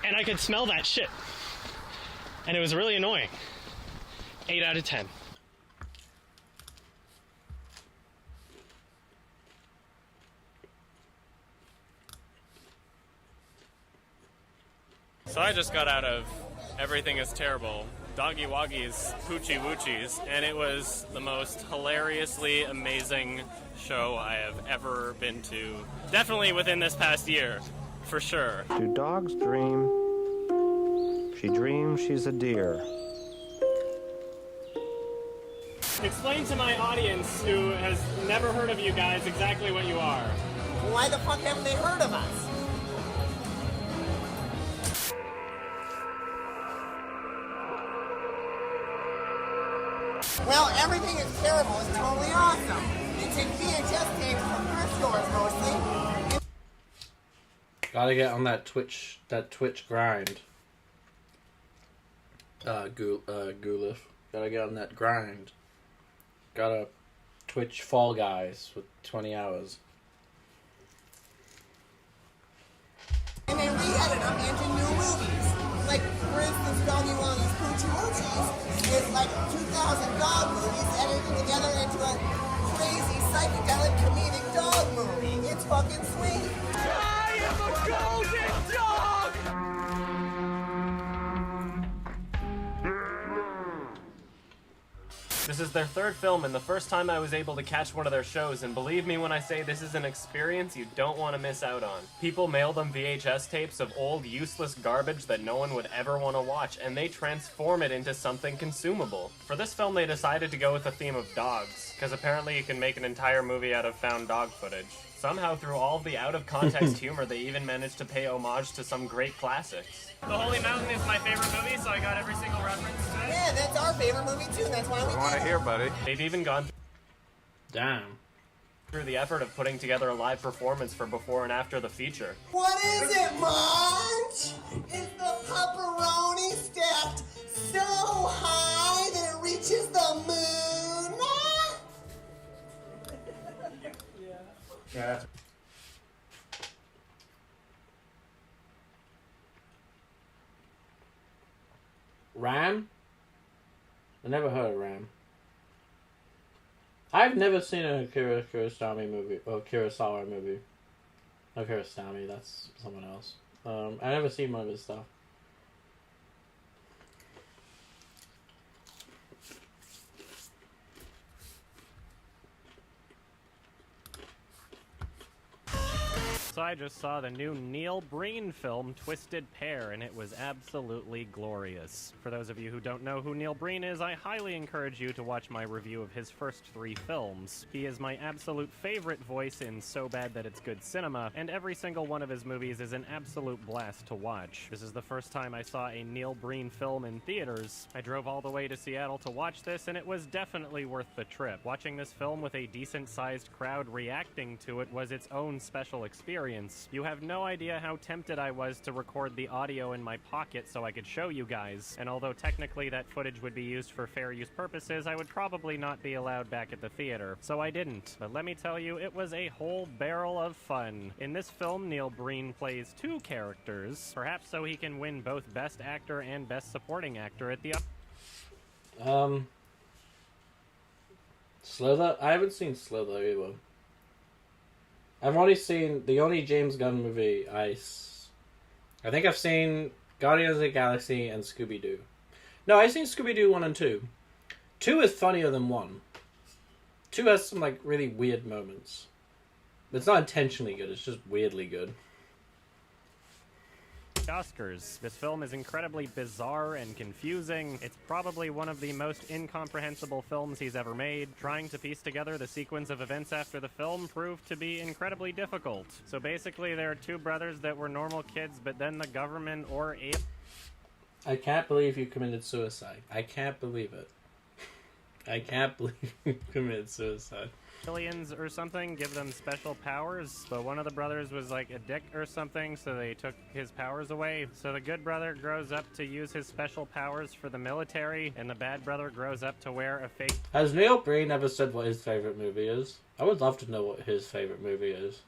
and I could smell that shit. And it was really annoying. 8 out of 10. So I just got out of Everything is Terrible, Doggy Woggy's Poochie Woochies, and it was the most hilariously amazing show I have ever been to. Definitely within this past year, for sure. Do dogs dream? She dreams she's a deer. Explain to my audience who has never heard of you guys exactly what you are. Why the fuck haven't they heard of us? Well, Everything is Terrible is totally awesome. It's in VHS tapes from thrift stores mostly. Gotta get on that Twitch grind. Gulif. Gotta get on that grind. Gotta Twitch Fall Guys with 20 hours. And they re-edit them into new movies. Like, for instance, Doggy Woggy's Poochie Woochies is like 2,000 dog movies edited together into a crazy psychedelic comedic dog movie. It's fucking sweet. I am a golden dog! This is their third film and the first time I was able to catch one of their shows, and believe me when I say this is an experience you don't want to miss out on. People mail them VHS tapes of old, useless garbage that no one would ever want to watch, and they transform it into something consumable. For this film they decided to go with the theme of dogs, because apparently you can make an entire movie out of found dog footage. Somehow, through all of the out-of-context humor, they even managed to pay homage to some great classics. The Holy Mountain is my favorite movie, so I got every single reference to it. Yeah, that's our favorite movie too. That's why we Want to hear, buddy? They've even gone Damn. through the effort of putting together a live performance for before and after the feature. What is it, Marge? Is the pepperoni stacked so high that it reaches the moon? Yeah. Ram? I never heard of Ram. I've never seen a Kurosawa movie. No, Kurosawa, that's someone else. I never seen one of his stuff. So I just saw the new Neil Breen film, Twisted Pair, and it was absolutely glorious. For those of you who don't know who Neil Breen is, I highly encourage you to watch my review of his first 3 films. He is my absolute favorite voice in So Bad That It's Good Cinema, and every single one of his movies is an absolute blast to watch. This is the first time I saw a Neil Breen film in theaters. I drove all the way to Seattle to watch this, and it was definitely worth the trip. Watching this film with a decent-sized crowd reacting to it was its own special experience. You have no idea how tempted I was to record the audio in my pocket so I could show you guys, and although technically that footage would be used for fair use purposes, I would probably not be allowed back at the theater, so I didn't. But let me tell you, it was a whole barrel of fun. In this film, Neil Breen plays 2 characters, perhaps so he can win both Best Actor and Best Supporting Actor at the Slither? I haven't seen Slither either. I've only seen the only James Gunn movie I think I've seen Guardians of the Galaxy and Scooby-Doo. No, I've seen Scooby-Doo 1 and 2. 2 is funnier than 1. 2 has some like really weird moments. It's not intentionally good, it's just weirdly good. Oscars. This film is incredibly bizarre and confusing. It's probably one of the most incomprehensible films he's ever made. Trying to piece together the sequence of events after the film proved to be incredibly difficult. So basically there are 2 brothers that were normal kids, but then the government or I can't believe you committed suicide. I can't believe it. I can't believe you committed suicide. aliens or something give them special powers, but one of the brothers was like a dick or something, so they took his powers away. So the good brother grows up to use his special powers for the military, and the bad brother grows up to wear a fake... Has Neil Breen ever said what his favorite movie is? I would love to know what his favorite movie is.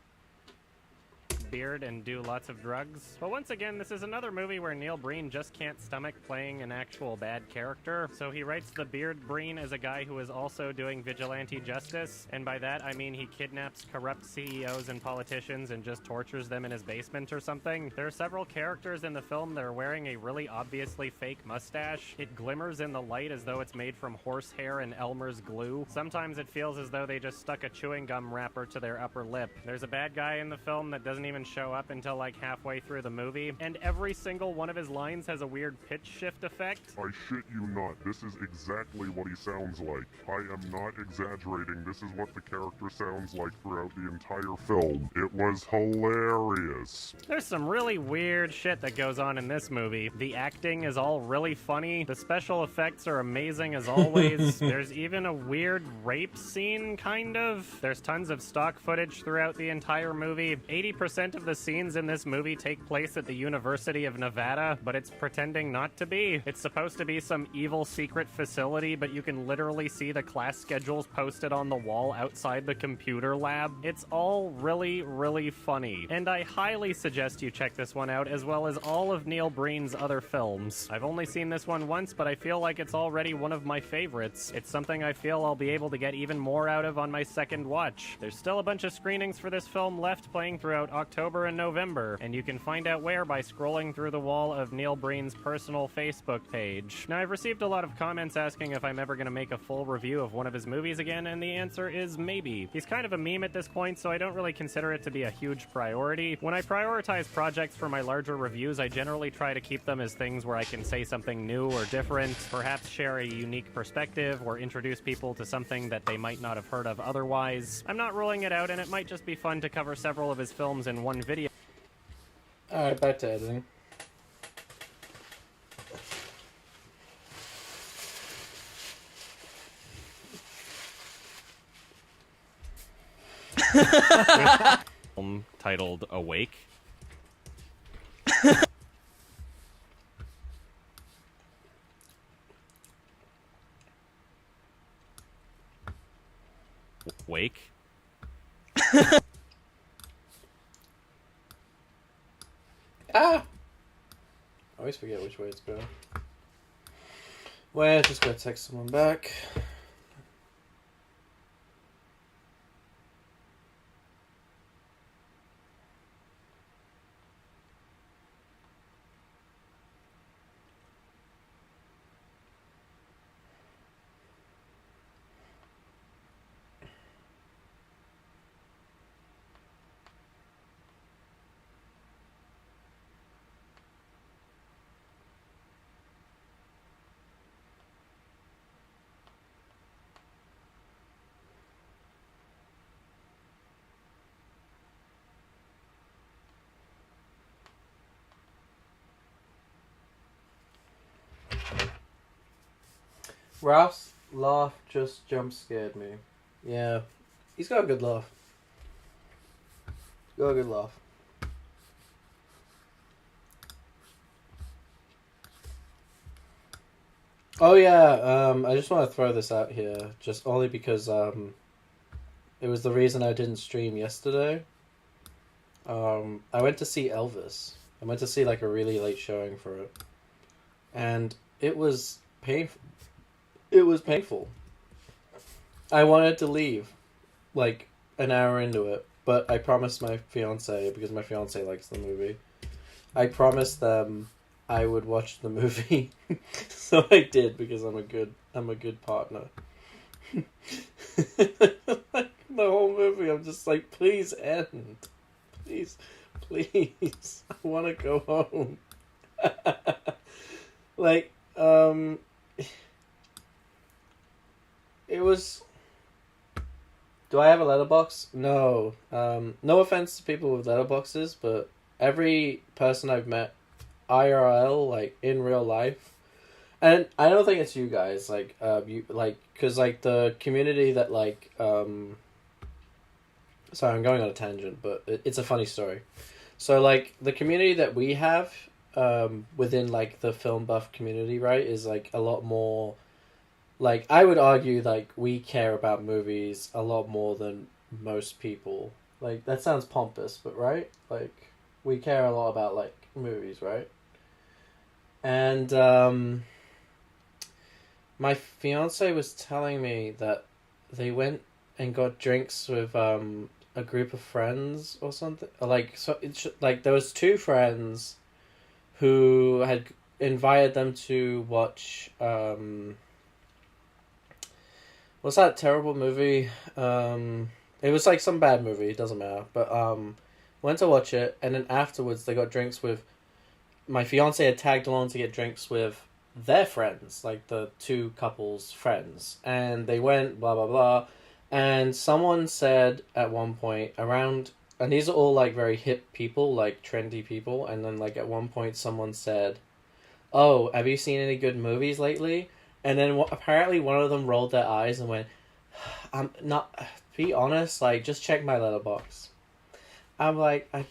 beard and do lots of drugs. But once again, this is another movie where Neil Breen just can't stomach playing an actual bad character, so he writes the Beard Breen as a guy who is also doing vigilante justice, and by that I mean he kidnaps corrupt CEOs and politicians and just tortures them in his basement or something. There are several characters in the film that are wearing a really obviously fake mustache. It glimmers in the light as though it's made from horsehair and Elmer's glue. Sometimes it feels as though they just stuck a chewing gum wrapper to their upper lip. There's a bad guy in the film that doesn't even show up until like halfway through the movie, and every single one of his lines has a weird pitch shift effect. I shit you not, this is exactly what he sounds like. I am not exaggerating, this is what the character sounds like throughout the entire film. It was hilarious. There's some really weird shit that goes on in this movie. The acting is all really funny. The special effects are amazing as always. There's even a weird rape scene, kind of. There's tons of stock footage throughout the entire movie. 80% of the scenes in this movie take place at the University of Nevada, but it's pretending not to be. It's supposed to be some evil secret facility, but you can literally see the class schedules posted on the wall outside the computer lab. It's all really, really funny. And I highly suggest you check this one out, as well as all of Neil Breen's other films. I've only seen this one once, but I feel like it's already one of my favorites. It's something I feel I'll be able to get even more out of on my second watch. There's still a bunch of screenings for this film left playing throughout October and November, and you can find out where by scrolling through the wall of Neil Breen's personal Facebook page. Now, I've received a lot of comments asking if I'm ever going to make a full review of one of his movies again, and the answer is maybe. He's kind of a meme at this point, so I don't really consider it to be a huge priority. When I prioritize projects for my larger reviews, I generally try to keep them as things where I can say something new or different, perhaps share a unique perspective, or introduce people to something that they might not have heard of otherwise. I'm not ruling it out, and it might just be fun to cover several of his films in one video. Alright, back to editing. Film titled Awake. Wake. Ah! I always forget which way it's going. Well, just gotta text someone back. Ralph's laugh just jump scared me. Yeah, he's got a good laugh. Got a good laugh. Oh yeah, I just want to throw this out here, just only because it was the reason I didn't stream yesterday. I went to see Elvis. I went to see like a really late showing for it, and it was painful. It was painful. I wanted to leave, like, an hour into it, but I promised my fiance, because my fiance likes the movie, I promised them I would watch the movie, so I did, because I'm a good partner. Like, the whole movie, I'm just like, please end. Please, please, I want to go home. Like, it was... Do I have a letterbox? No. No offense to people with letterboxes, but every person I've met IRL, like, in real life, and I don't think it's you guys, like, you, like, because, like, the community that, like, sorry, I'm going on a tangent, but it's a funny story. So, like, the community that we have, within, like, the film buff community, right, is, like, a lot more... Like, I would argue, like, we care about movies a lot more than most people. Like, that sounds pompous, but right? Like, we care a lot about, like, movies, right? And, my fiance was telling me that they went and got drinks with, a group of friends or something. Like, so like, there was two friends who had invited them to watch, what's that terrible movie? It was like some bad movie, it doesn't matter. But went to watch it, and then afterwards they got drinks with, my fiance had tagged along to get drinks with their friends, like the two couples' friends. And they went, blah, blah, blah. And someone said at one point around, and these are all like very hip people, like trendy people. And then like at one point someone said, "Oh, have you seen any good movies lately?" And then apparently one of them rolled their eyes and went, "I'm not, be honest, like, just check my letterbox." I'm like, I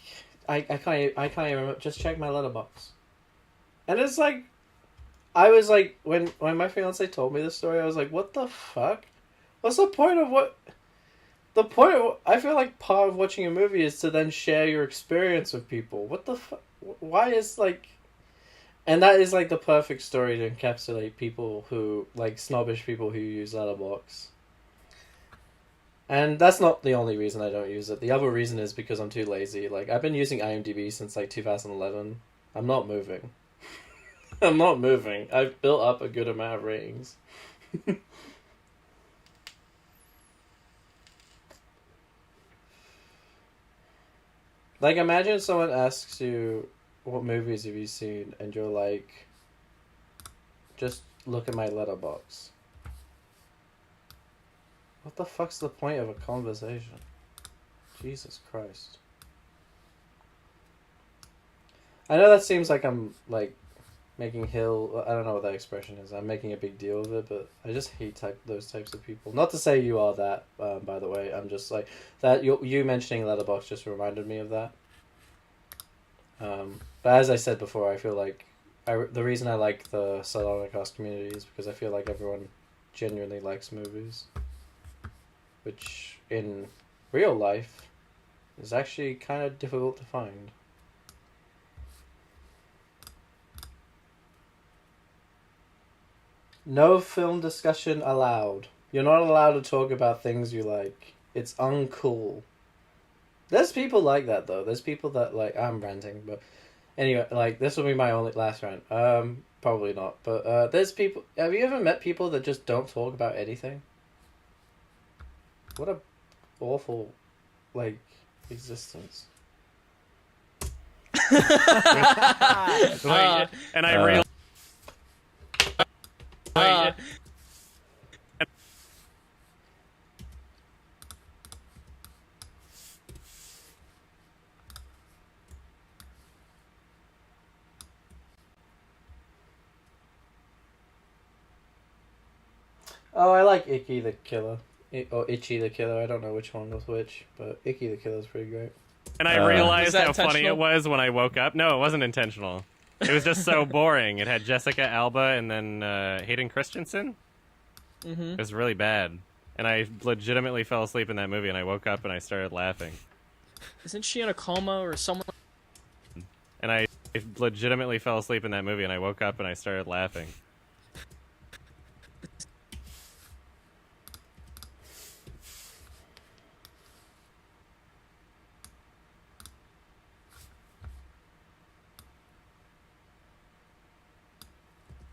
can't even remember, just check my letterbox. And it's like, I was like, when my fiance told me this story, I was like, what the fuck? What's the point of what? The point of, I feel like part of watching a movie is to then share your experience with people. What the fuck? Why is, like... And that is, like, the perfect story to encapsulate people who, like, snobbish people who use Letterboxd. And that's not the only reason I don't use it. The other reason is because I'm too lazy. Like, I've been using IMDb since, like, 2011. I'm not moving. I'm not moving. I've built up a good amount of ratings. Like, imagine someone asks you, what movies have you seen? And you're like, just look at my letterbox. What the fuck's the point of a conversation? Jesus Christ. I know that seems like I'm, like, making I don't know what that expression is. I'm making a big deal of it, but I just hate those types of people. Not to say you are that, by the way. I'm just like, that you mentioning Letterboxd just reminded me of that. But as I said before, I feel like the reason I like the Salonicast community is because I feel like everyone genuinely likes movies. Which, in real life, is actually kind of difficult to find. No film discussion allowed. You're not allowed to talk about things you like. It's uncool. There's people like that, though. There's people that, like... I'm ranting, but... Anyway, like, this will be my only last rant. Probably not. But, there's people... Have you ever met people that just don't talk about anything? What a awful, like, existence. And I realized... Oh, I like Icky the Killer. Or Itchy the Killer, I don't know which one was which, but Icky the Killer's pretty great. And I realized how funny intentional? it was when I woke up. No, it wasn't intentional. It was just so boring. It had Jessica Alba and then Hayden Christensen. Mm-hmm. It was really bad. And I legitimately fell asleep in that movie, and I woke up and I started laughing. Isn't she in a coma or someone? And I legitimately fell asleep in that movie, and I woke up and I started laughing.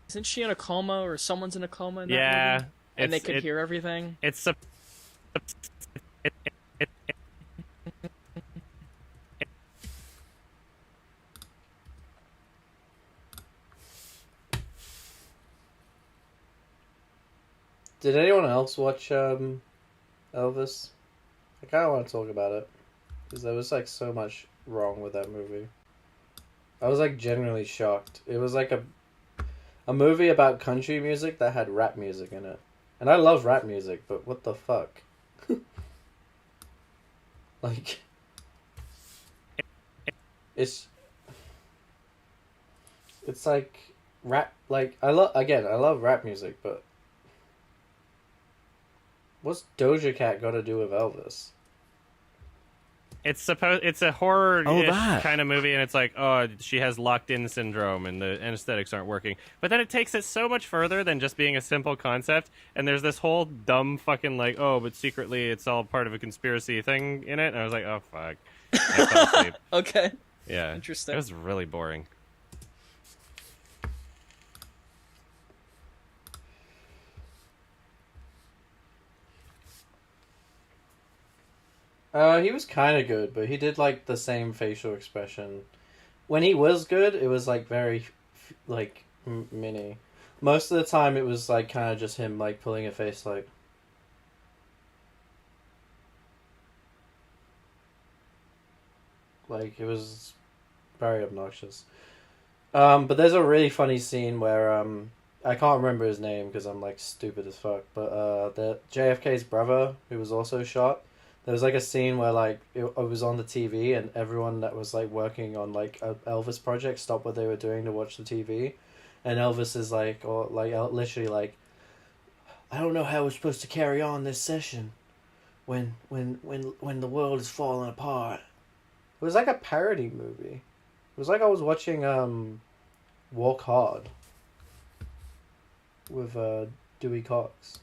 Isn't she in a coma or someone's in a coma in that Yeah. movie? And they could hear everything? It's Did anyone else watch Elvis? I kind of want to talk about it. Because there was, like, so much wrong with that movie. I was, like, genuinely shocked. It was, like, a movie about country music that had rap music in it. And I love rap music, but what the fuck? Like... It's like... Rap... Like, I love rap music, but... What's Doja Cat got to do with Elvis? It's a horror that. kind of movie, and it's like, oh, she has locked-in syndrome, and the anesthetics aren't working. But then it takes it so much further than just being a simple concept, and there's this whole dumb fucking like, oh, but secretly it's all part of a conspiracy thing in it. And I was like, oh fuck, I fell asleep. Okay. Yeah, Interesting. It was really boring. He was kind of good, but he did like the same facial expression. When he was good, it was like very, like mini. Most of the time, it was like kind of just him like pulling a face like it was very obnoxious. But there's a really funny scene where I can't remember his name because I'm like stupid as fuck. But the JFK's brother, who was also shot. There was like a scene where like it was on the TV and everyone that was like working on like a Elvis project stopped what they were doing to watch the TV, and Elvis is like, or like literally like, I don't know how we're supposed to carry on this session, when the world is falling apart. It was like a parody movie. It was like I was watching Walk Hard with Dewey Cox.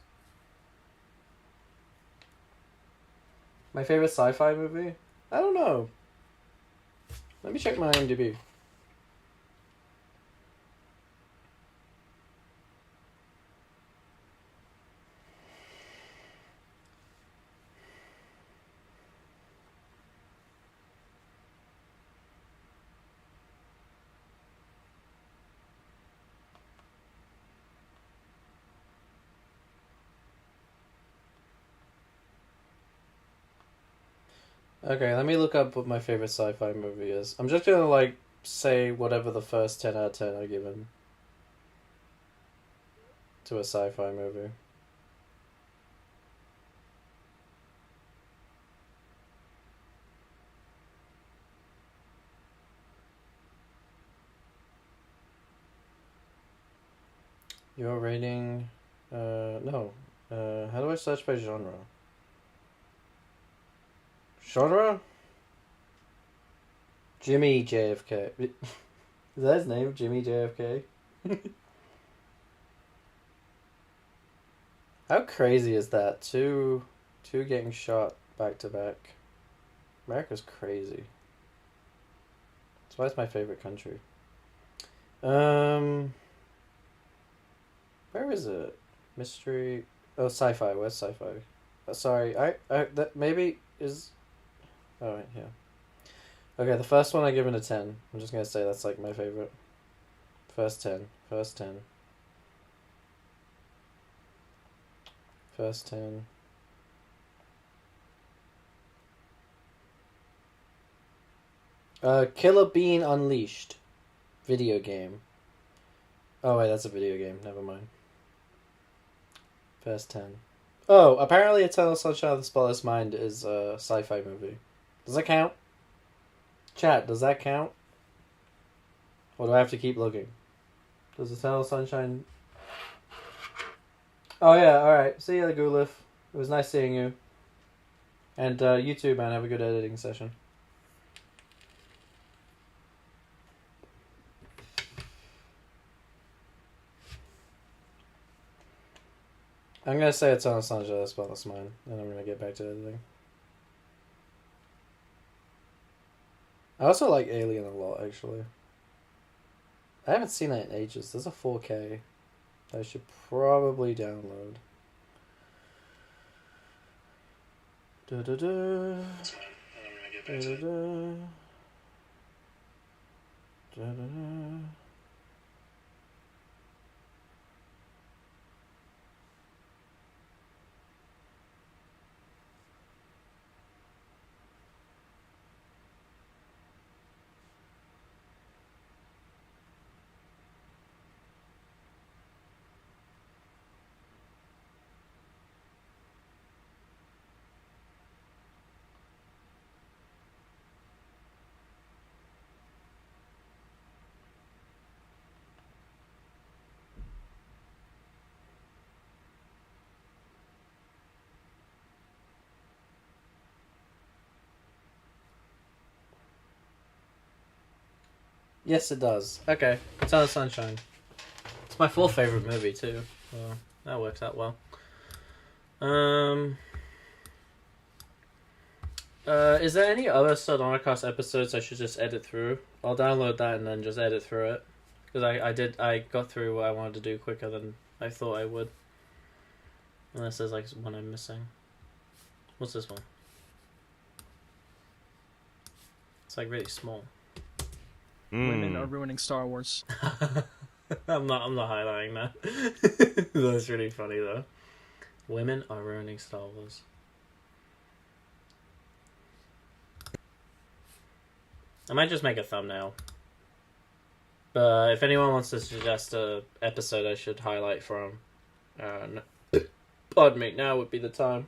My favorite sci-fi movie? I don't know. Let me check my IMDb. Okay, let me look up what my favorite sci-fi movie is. I'm just gonna, like, say whatever the first 10 out of 10 are given to a sci-fi movie. Your rating... no. How do I search by genre? Genre? Jimmy JFK. Is that his name? Jimmy JFK? How crazy is that? Two getting shot back to back. America's crazy. That's why it's my favorite country. Where is it? Mystery. Oh, sci-fi. Where's sci-fi? Sorry, that maybe is. Oh, right, yeah. Okay, the first one I give it a 10. I'm just gonna say that's like my favorite. First 10. First 10. First 10. Killer Bean Unleashed. Video game. Oh wait, that's a video game. Never mind. First 10. Oh, apparently Eternal Sunshine of the Spotless Mind is a sci-fi movie. Does that count? Chat, does that count? Or do I have to keep looking? Does Eternal Sunshine... Oh yeah, alright. See you, Gulif. It was nice seeing you. And you too, man. Have a good editing session. I'm gonna say Eternal Sunshine of the Spotless Mind, and I'm gonna get back to editing. I also like Alien a lot, actually. I haven't seen that in ages. There's a 4K that I should probably download. Da-da-da. Da-da-da. Da-da-da. Yes, it does. Okay, Eternal Sunshine. It's my fourth favorite movie too. So that works out well. Is there any other Sardonicast episodes I should just edit through? I'll download that and then just edit through it. Because I got through what I wanted to do quicker than I thought I would. Unless there's like one I'm missing. What's this one? It's like really small. Women are ruining Star Wars. I'm not highlighting that. That's really funny though. Women are ruining Star Wars. I might just make a thumbnail. But if anyone wants to suggest a episode I should highlight from, pardon me, now would be the time.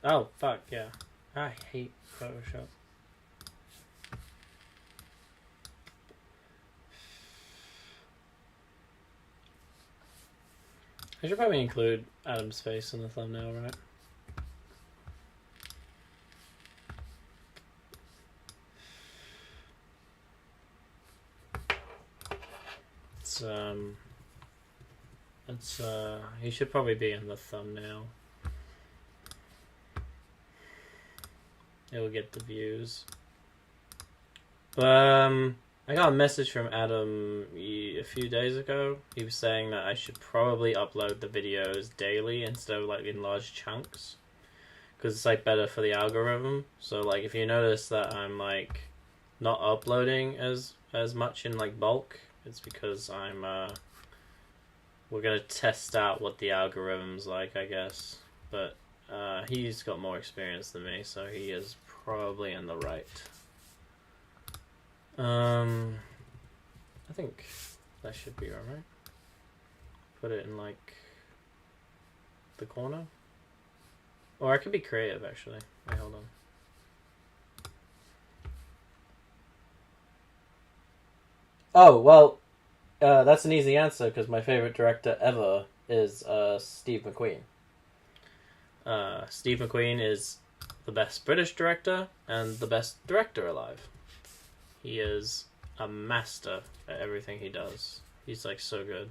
Oh, fuck, yeah. I hate Photoshop. I should probably include Adam's face in the thumbnail, right? He should probably be in the thumbnail. It will get the views. I got a message from Adam a few days ago. He was saying that I should probably upload the videos daily instead of like in large chunks, because it's like better for the algorithm. So like if you notice that I'm like not uploading as much in like bulk, it's because I'm we're gonna test out what the algorithm's like, I guess. But he's got more experience than me, so he is probably in the right. I think that should be alright. Put it in like the corner. Or I could be creative actually. Wait, hold on. Oh, well, that's an easy answer because my favorite director ever is Steve McQueen. Steve McQueen is the best British director and the best director alive. He is a master at everything he does. He's like so good.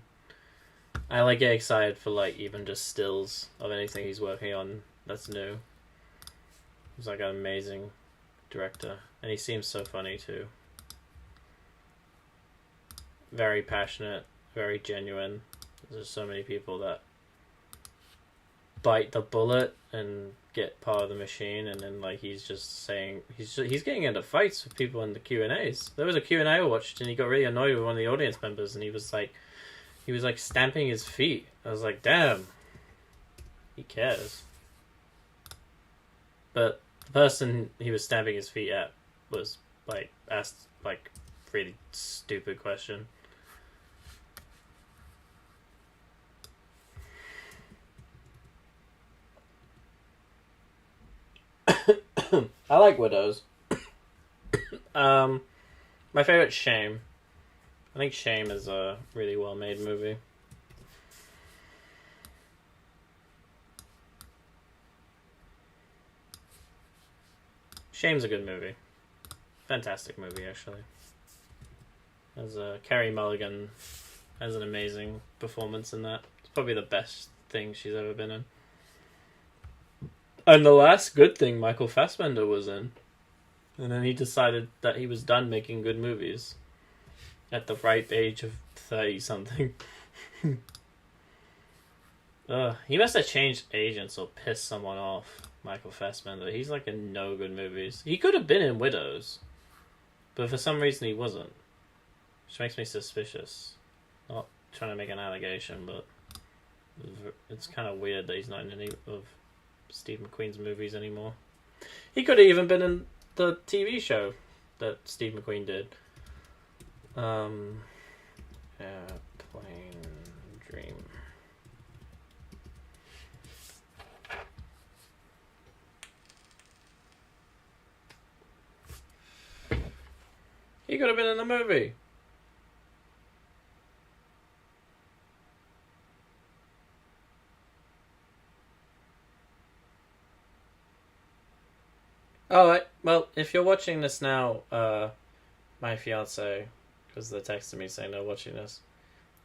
I like get excited for like even just stills of anything he's working on that's new. He's like an amazing director, and he seems so funny too. Very passionate, very genuine. There's so many people that bite the bullet and get part of the machine, and then like he's just saying he's getting into fights with people in the Q&As. There was a Q&A I watched, and he got really annoyed with one of the audience members, and he was like stamping his feet. I was like, damn, he cares. But the person he was stamping his feet at was like asked like really stupid question. I like Widows. My favorite's Shame. I think Shame is a really well made movie. Shame's a good movie. Fantastic movie, actually. As Carey Mulligan has an amazing performance in that. It's probably the best thing she's ever been in. And the last good thing Michael Fassbender was in. And then he decided that he was done making good movies. At the ripe age of 30-something. He must have changed agents or pissed someone off, Michael Fassbender. He's like in no good movies. He could have been in Widows. But for some reason he wasn't. Which makes me suspicious. Not trying to make an allegation, but it's kind of weird that he's not in any of Steve McQueen's movies anymore. He could have even been in the TV show that Steve McQueen did. Airplane Dream. He could have been in the movie. Oh, well, if you're watching this now, my fiance, because they're texting me saying they're watching this.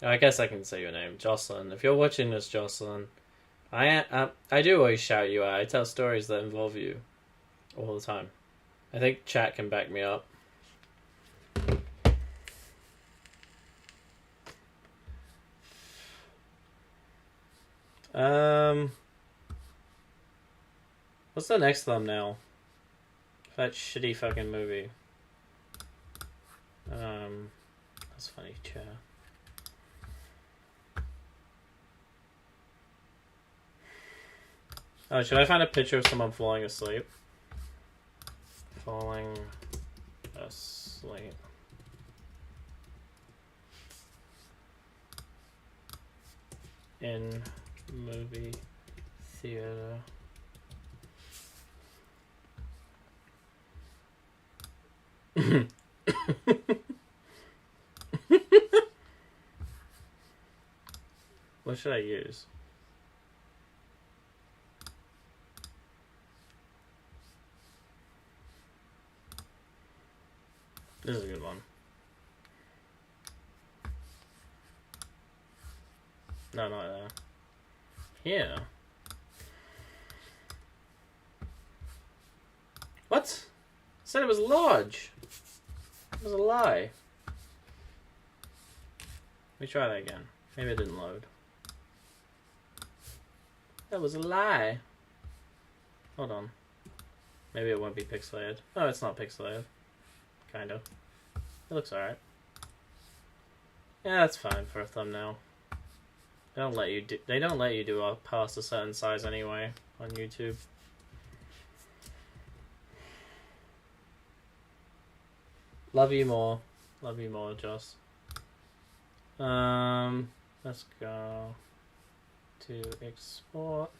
I guess I can say your name, Jocelyn. If you're watching this, Jocelyn, I do always shout you out. I tell stories that involve you all the time. I think chat can back me up. What's the next thumbnail? That shitty fucking movie. That's funny, chat. Oh, should I find a picture of someone falling asleep? Falling asleep. In movie theater. What should I use? This is a good one. No, not there. Here. What? I said it was large. It was a lie. Let me try that again. Maybe it didn't load. That was a lie. Hold on. Maybe it won't be pixelated. Oh, it's not pixelated. Kind of. It looks alright. Yeah, that's fine for a thumbnail. They don't let you do a past a certain size anyway on YouTube. Love you more. Love you more, Joss. Let's go to export.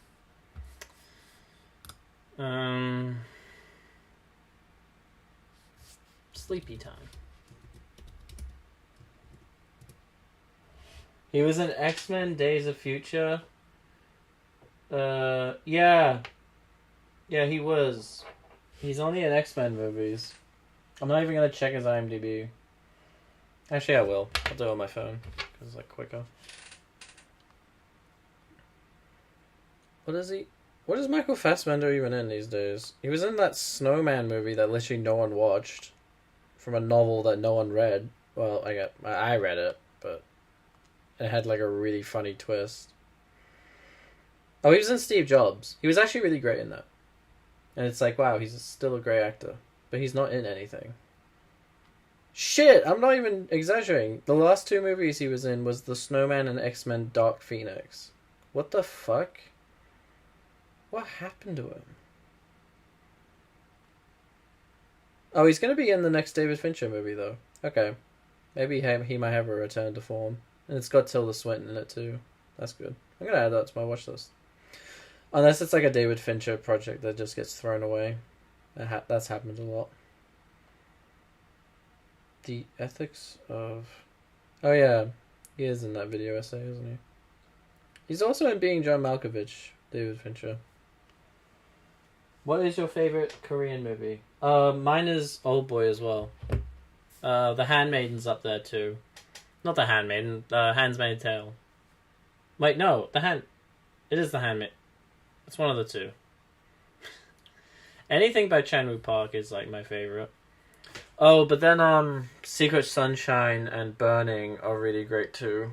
Sleepy time. He was in X-Men Days of Future. Yeah. Yeah, he was. He's only in X-Men movies. I'm not even gonna check his IMDb. Actually, I will. I'll do it on my phone, because it's like quicker. What is Michael Fassbender even in these days? He was in that Snowman movie that literally no one watched. From a novel that no one read. Well, I read it, but it had like a really funny twist. Oh, he was in Steve Jobs. He was actually really great in that. And it's like, wow, he's still a great actor. But he's not in anything. Shit, I'm not even exaggerating. The last two movies he was in was The Snowman and X-Men Dark Phoenix. What the fuck? What happened to him? Oh, he's going to be in the next David Fincher movie, though. Okay. Maybe he might have a return to form. And it's got Tilda Swinton in it, too. That's good. I'm going to add that to my watch list. Unless it's like a David Fincher project that just gets thrown away. That's happened a lot. The ethics of... Oh, yeah. He is in that video essay, isn't he? He's also in Being John Malkovich, David Fincher. What is your favorite Korean movie? Mine is Oldboy as well. The Handmaiden's up there too. Not The Handmaiden, The Handmaid's Tale. Wait, no, it is The Handmaid. It's one of the two. Anything by Chan-Wook Park is like my favorite. Oh, but then Secret Sunshine and Burning are really great too.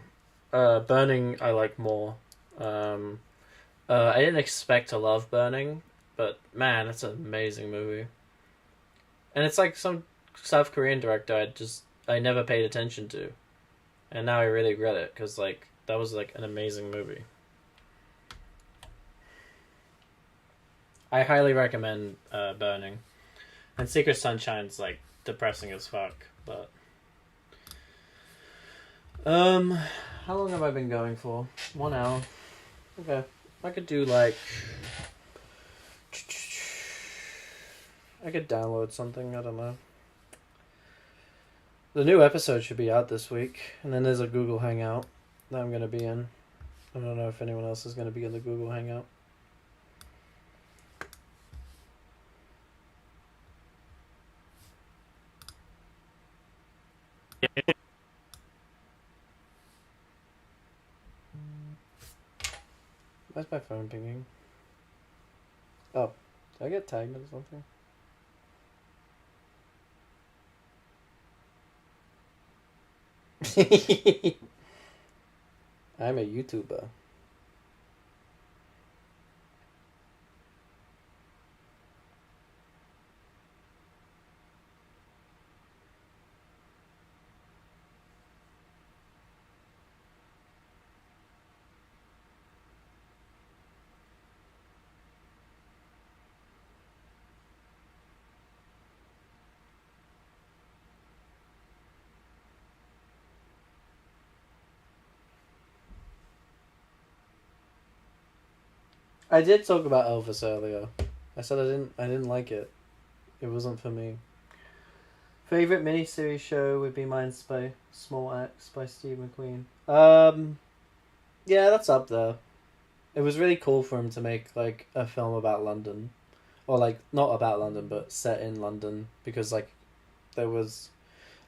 Burning I like more. I didn't expect to love Burning, but man, it's an amazing movie. And it's like some South Korean director I never paid attention to. And now I really regret it, because like that was like an amazing movie. I highly recommend Burning. And Secret Sunshine's like depressing as fuck, but how long have I been going for? 1 hour. Okay. I could do like I could download something, I don't know. The new episode should be out this week, and then there's a Google Hangout that I'm gonna be in. I don't know if anyone else is gonna be in the Google Hangout. Why's my phone pinging? Oh, did I get tagged or something? I'm a YouTuber. I did talk about Elvis earlier. I said I didn't like it. It wasn't for me. Favorite miniseries show would be Minds by Small Axe by Steve McQueen. Yeah, that's up there. It was really cool for him to make like a film about London, or like not about London but set in London, because like there was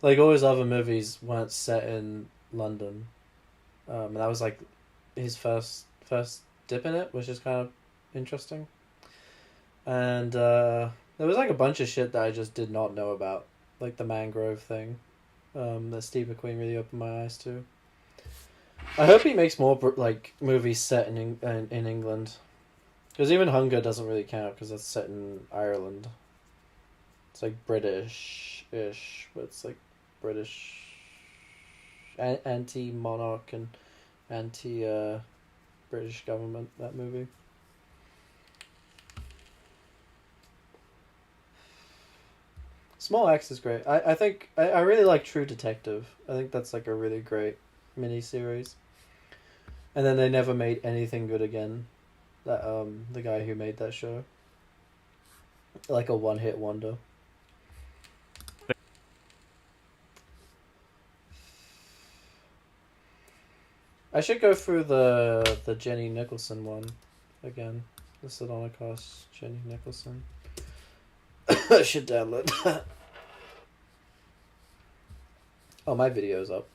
like all his other movies weren't set in London. And that was like his first dip in it, which is kind of interesting. And there was like a bunch of shit that I just did not know about, like the mangrove thing, that Steve McQueen really opened my eyes to. I hope he makes more like movies set in England, because even Hunger doesn't really count because that's set in Ireland. It's like British-ish, but it's like British anti-monarch and anti-British government, that movie. Small Axe is great. I think I really like True Detective. I think that's like a really great miniseries. And then they never made anything good again. That the guy who made that show. Like a one-hit wonder. I should go through the Jenny Nicholson one again. The Sedona Cost Jenny Nicholson. I should download that. Oh, my video's up.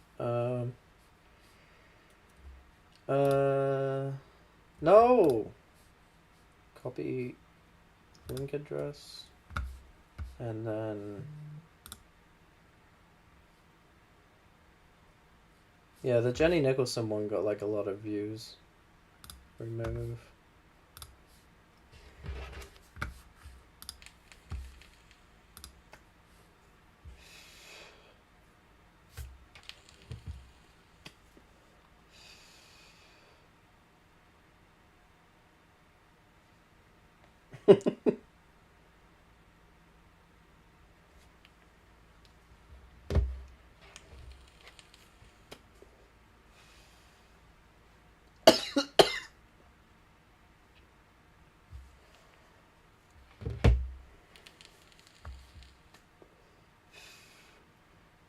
No! Copy link address. And then... Yeah, the Jenny Nicholson one got like a lot of views. Remove.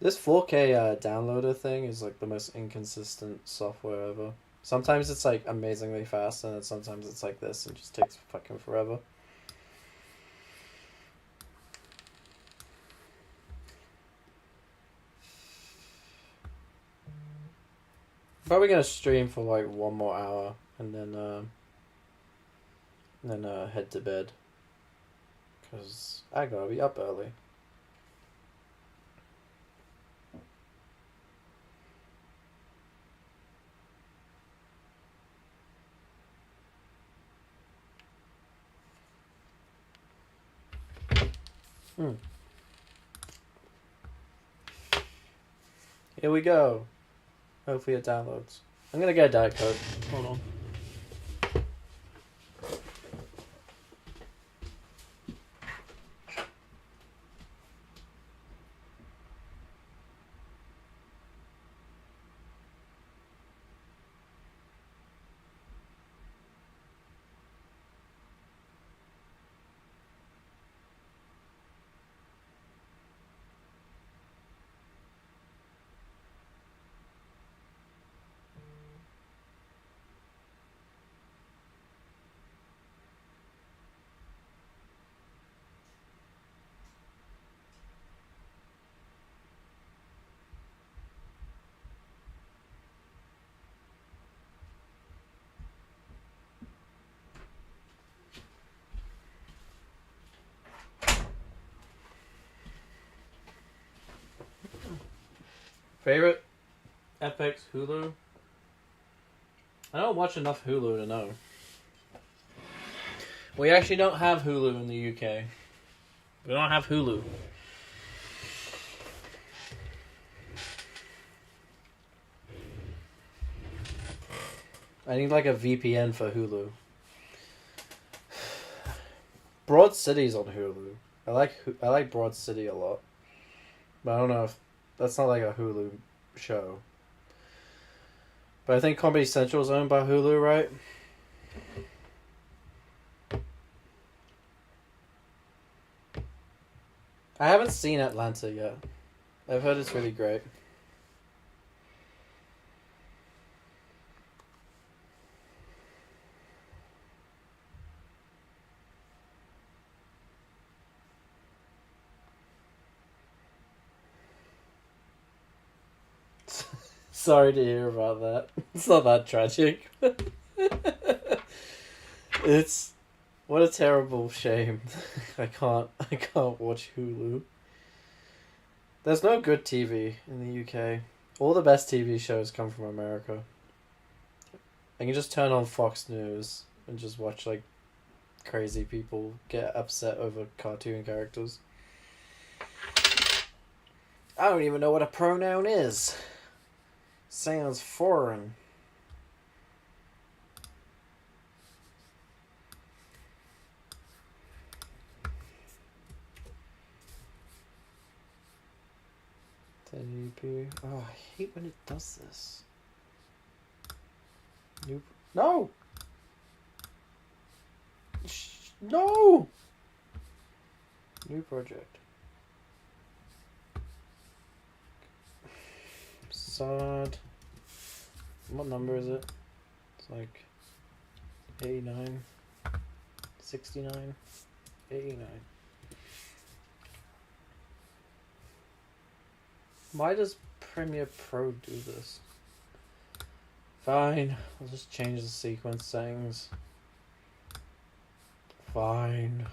This 4K downloader thing is like the most inconsistent software ever. Sometimes it's like amazingly fast, and then sometimes it's like this and just takes fucking forever. Probably gonna stream for like 1 more hour and then head to bed, cause I gotta be up early. Here we go. Hopefully it downloads. I'm gonna get a Diet Coke. Hold on. Favorite FX Hulu? I don't watch enough Hulu to know. We actually don't have Hulu in the UK. We don't have Hulu. I need like a VPN for Hulu. Broad City's on Hulu. I like Broad City a lot. But I don't know if that's not like a Hulu show. But I think Comedy Central is owned by Hulu, right? I haven't seen Atlanta yet. I've heard it's really great. Sorry to hear about that. It's not that tragic. It's what a terrible shame. I can't watch Hulu. There's no good TV in the UK. All the best TV shows come from America. I can just turn on Fox News and just watch like crazy people get upset over cartoon characters. I don't even know what a pronoun is. Sounds foreign. Oh, I hate when it does this. No! No! New project. Sod. What number is it? It's like 89, 69, 89. Why does Premiere Pro do this? Fine, I'll just change the sequence settings. Fine.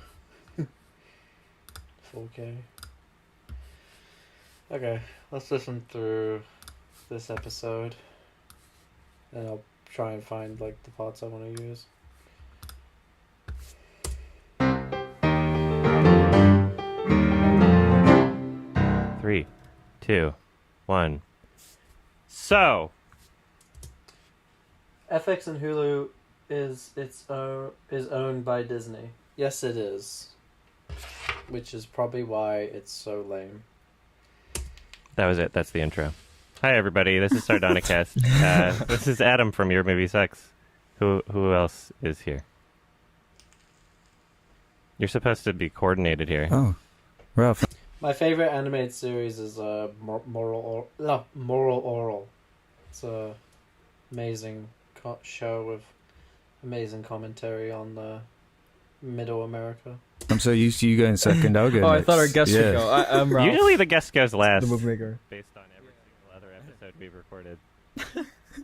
4K. Okay, let's listen through this episode. And I'll try and find like the parts I want to use. Three, 2, 1. So, FX and Hulu is owned by Disney. Yes, it is. Which is probably why it's so lame. that was it. That's the intro. Hi, everybody. This is Sardonicast. This is Adam from Your Movie Sucks. Who else is here? You're supposed to be coordinated here. Oh, Ralph. My favorite animated series is Moral Oral. It's a amazing show with amazing commentary on Middle America. I'm so used to you going second. I'll go Oh, I next. thought our guest Yeah. would go. I'm Ralph, Usually the guest goes last, the movie maker. based on every single other episode we've recorded.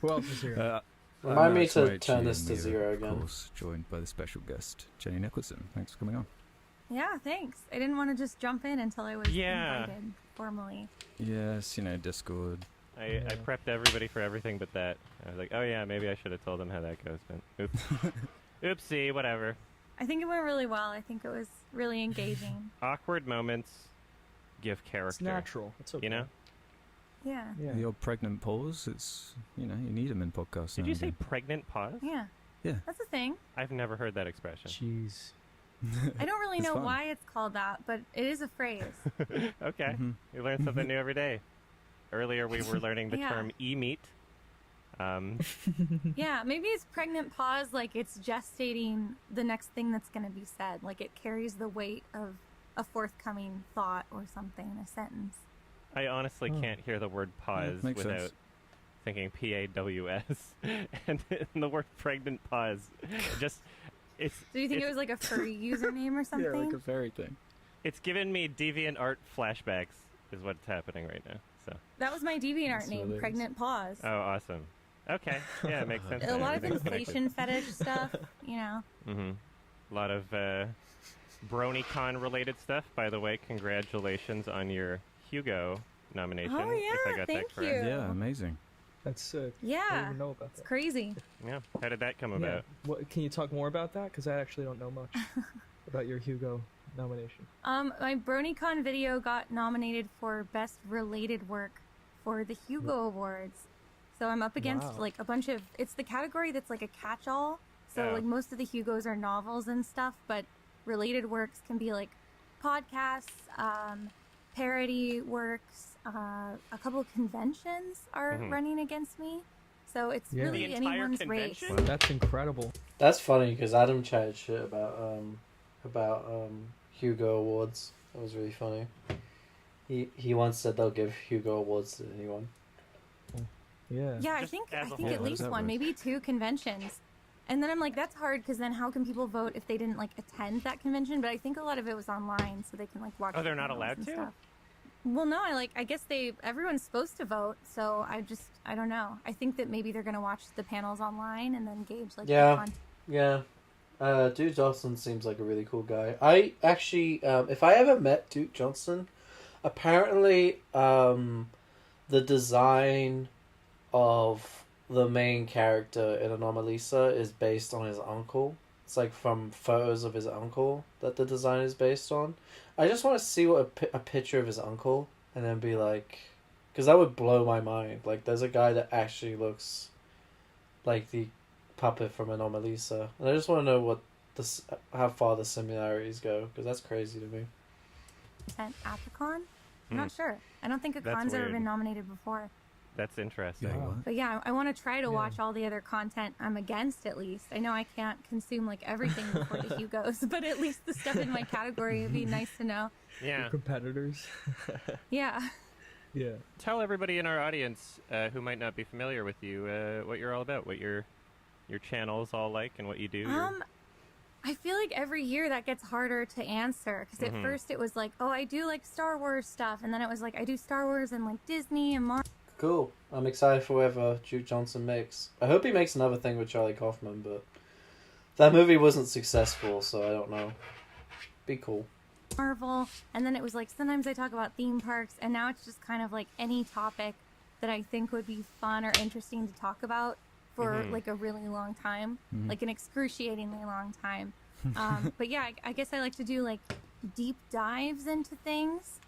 Who else is here? Remind me Max to Ritchie, turn this and to we are, 0 of again. course, joined by the special guest, Jenny Nicholson. Thanks for coming on. Yeah, thanks. I didn't want to just jump in until I was Yeah. invited formally. Yes, Discord. I prepped everybody for everything but that. I was like, oh yeah, maybe I should have told them how that goes, but oops. Oopsie, whatever. I think it went really well. I think it was really engaging. Awkward moments give character. It's natural. It's okay. You know? Yeah. Yeah. The old pregnant pause, it's, you need them in podcasts. Did now you and say again. pregnant pause? Yeah. Yeah. That's a thing. I've never heard that expression. Jeez. I don't really It's know fun. why it's called that, but it is a phrase. Okay. Mhm. You learn something new every day. Earlier we were learning the Yeah. term e-meat. Yeah, maybe it's pregnant pause, like it's gestating the next thing that's going to be said. Like it carries the weight of a forthcoming thought or something, a sentence. I honestly can't hear the word pause makes without sense. thinking PAWS. and the word pregnant pause just it's Do you think it it's- was like a furry username or something? Yeah, like a fairy thing. it's given me DeviantArt flashbacks is what's happening right now. So That was my DeviantArt That's name, hilarious. Pregnant Pause. oh awesome. Okay. Yeah, it makes sense. A lot of inflation fetish stuff, you know. Mm-hmm. A lot of BronyCon related stuff. By the way, congratulations on your Hugo nomination. Oh, if I yeah, got thank that correct. you. Yeah, amazing. That's sick. I Yeah, didn't even know about it's that. crazy. Yeah. How did that come Yeah. about? What, can you talk more about that? Because I actually don't know much about your Hugo nomination. My BronyCon video got nominated for Best Related Work for the Hugo Awards. So I'm up against Wow. like a bunch of. It's the category that's like a catch-all. So Oh. like most of the Hugos are novels and stuff, but related works can be like podcasts, parody works. A couple of conventions are running against me. So it's Yeah. really The entire anyone's convention? race. That's incredible. That's funny because Adam chatted shit about Hugo Awards. That was really funny. He once said they'll give Hugo Awards to anyone. Yeah. Yeah, I Just think as a whole. at How does least that one, work? maybe 2 conventions. And then I'm like, that's hard because then how can people vote if they didn't like attend that convention? But I think a lot of it was online, so they can like watch. Oh, the they're not panels allowed and to? stuff. Well, no, I guess everyone's supposed to vote, so I don't know. I think that maybe they're gonna watch the panels online and then gauge like Yeah. the content. Yeah. Duke Johnson seems like a really cool guy. I actually, if I ever met Duke Johnson, apparently, the design of the main character in Anomalisa is based on his uncle. It's like from photos of his uncle that the design is based on. I just want to see what a picture of his uncle and then be like, because that would blow my mind. Like, there's a guy that actually looks like the puppet from Anomalisa, and I just want to know how far the similarities go, because that's crazy to me. At the con? I'm not sure. I don't think a That's con's ever weird. been nominated before. That's interesting. Yeah, what? But yeah, I want to try to watch all the other content I'm against at least. I know I can't consume like everything before the Hugos, but at least the stuff in my category would be nice to know. Yeah. Competitors. Yeah. Yeah. Tell everybody in our audience who might not be familiar with you what you're all about, what your channel's all like, and what you do. I feel like every year that gets harder to answer because at first it was like, oh, I do like Star Wars stuff, and then it was like I do Star Wars and like Disney and Marvel. Cool. I'm excited for whatever Duke Johnson makes. I hope he makes another thing with Charlie Kaufman, but that movie wasn't successful, so I don't know. Be cool. Marvel, and then it was like sometimes I talk about theme parks, and now it's just kind of like any topic that I think would be fun or interesting to talk about for like a really long time, like an excruciatingly long time. But yeah, I guess I like to do like deep dives into things,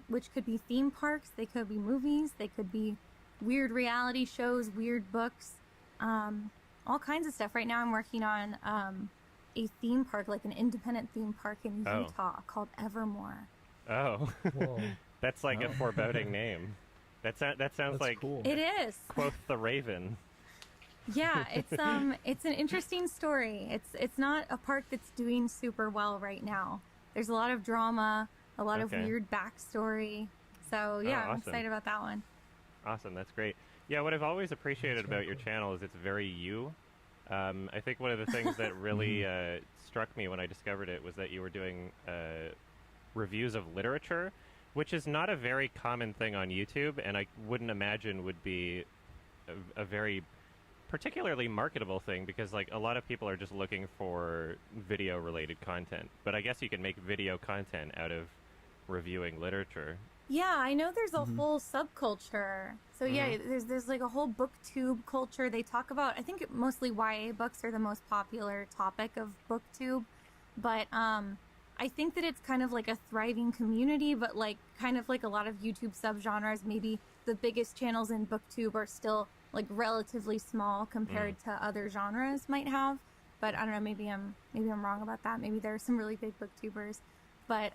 which could be theme parks, they could be movies, they could be weird reality shows, weird books, all kinds of stuff. Right now I'm working on a theme park, like an independent theme park in Utah called Evermore. Oh. Whoa. That's like a foreboding name. That sounds That's like cool. It is. Quoth the Raven. Yeah, it's an interesting story. It's not a park that's doing super well right now. There's a lot of drama, a lot of Okay. weird backstory. So yeah, I'm awesome. excited about that one. Awesome, that's great. Yeah, what I've always appreciated about your channel is it's very you. I think one of the things that really struck me when I discovered it was that you were doing reviews of literature, which is not a very common thing on YouTube, and I wouldn't imagine would be a very particularly marketable thing, because like a lot of people are just looking for video related content, but I guess you can make video content out of reviewing literature. Yeah, I know there's a whole subculture. So yeah, there's like a whole booktube culture. They talk about, I think mostly YA books are the most popular topic of booktube, but I think that it's kind of like a thriving community, but like kind of like a lot of YouTube subgenres, maybe the biggest channels in booktube are still like relatively small compared to other genres might have. But I don't know, maybe I'm wrong about that. Maybe there are some really big booktubers. But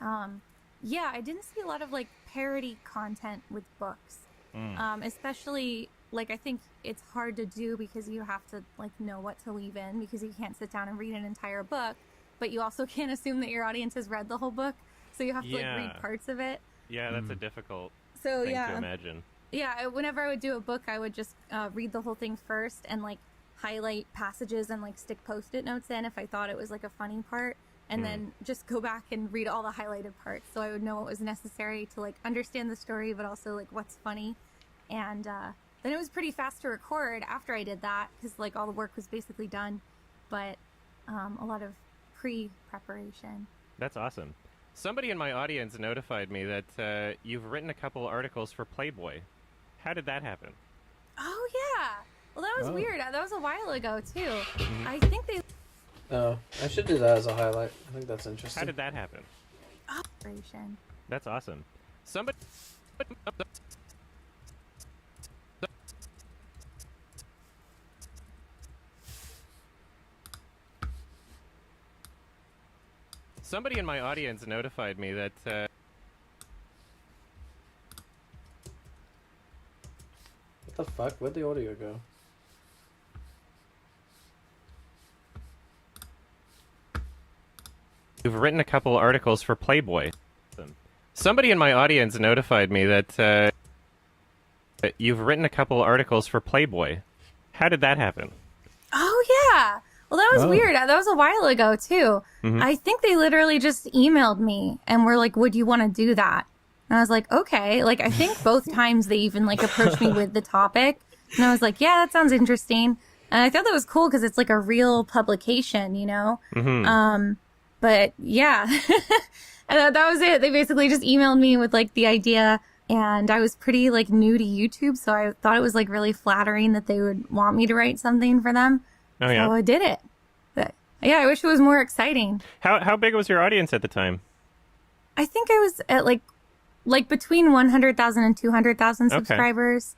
yeah, I didn't see a lot of like parody content with books. Especially like I think it's hard to do because you have to like know what to leave in, because you can't sit down and read an entire book, but you also can't assume that your audience has read the whole book, so you have to like read parts of it. Yeah, that's a difficult So thing yeah, to imagine. yeah. Whenever I would do a book, I would just read the whole thing first and like highlight passages and like stick post-it notes in if I thought it was like a funny part, and then just go back and read all the highlighted parts so I would know what was necessary to like understand the story, but also like what's funny. And then it was pretty fast to record after I did that because like all the work was basically done, but a lot of pre-preparation. That's awesome. Somebody in my audience notified me that you've written a couple articles for Playboy. How did that happen? Oh yeah. Well, that was weird. That was a while ago too. Mm-hmm. I think they. Oh, I should do that as a highlight. I think that's interesting. How did that happen? Operation. That's awesome. Somebody. Somebody in my audience notified me that What the fuck? Where'd the audio go? you've written a couple articles for Playboy. Somebody in my audience notified me that you've written a couple articles for Playboy. How did that happen? Oh yeah. Well, that was weird. That was a while ago too. Mhm. I think they literally just emailed me and were like, "Would you want to do that?" And I was like, "Okay." Like I think both times they even like approached me with the topic, and I was like, "Yeah, that sounds interesting." And I thought that was cool because it's like a real publication, you know. Mhm. But yeah, and that was it. They basically just emailed me with like the idea, and I was pretty like new to YouTube, so I thought it was like really flattering that they would want me to write something for them. Oh yeah. So I did it. But, yeah, I wish it was more exciting. How big was your audience at the time? I think I was at like between 100,000 and 200,000 Okay. subscribers.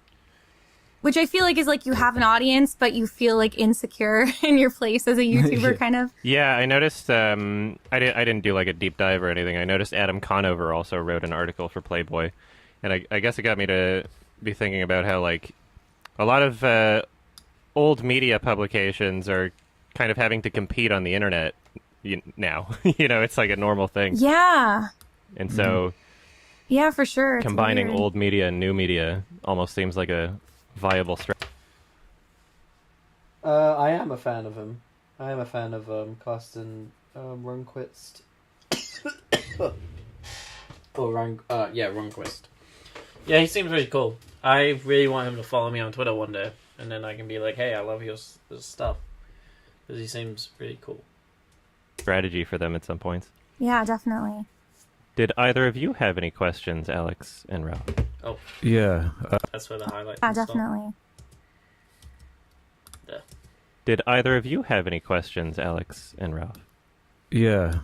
Which I feel like is like you have an audience, but you feel like insecure in your place as a YouTuber, kind of. Yeah, I noticed. I didn't do like a deep dive or anything. I noticed Adam Conover also wrote an article for Playboy, and I guess it got me to be thinking about how like a lot of old media publications are kind of having to compete on the internet now. You know, it's like a normal thing. Yeah. And so Yeah, for sure. It's combining weird. old media and new media almost seems like a viable strategy. I am a fan of him. I am a fan of Carsten Rundquist. Rundquist. Yeah, he seems really cool. I really want him to follow me on Twitter one day, and then I can be like, "Hey, I love your stuff," because he seems really cool. Strategy for them at some points. Yeah, definitely. Did either of you have any questions, Alex and Ralph? Oh, Yeah. that's where the highlight. Yeah, can stop. definitely. Yeah. Did either of you have any questions, Alex and Ralph? Yeah.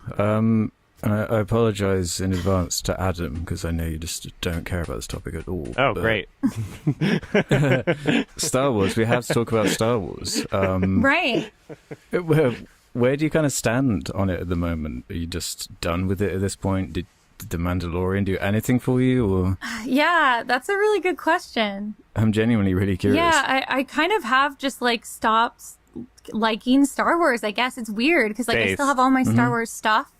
I apologize in advance to Adam because I know you just don't care about this topic at all. Oh, but great. Star Wars. We have to talk about Star Wars. Right. Where do you kind of stand on it at the moment? Are you just done with it at this point? Did The Mandalorian do anything for you? Or Yeah, that's a really good question. I'm genuinely really curious. Yeah, I kind of have just like stopped liking Star Wars. I guess it's weird because like I Base. still have all my Star Wars stuff.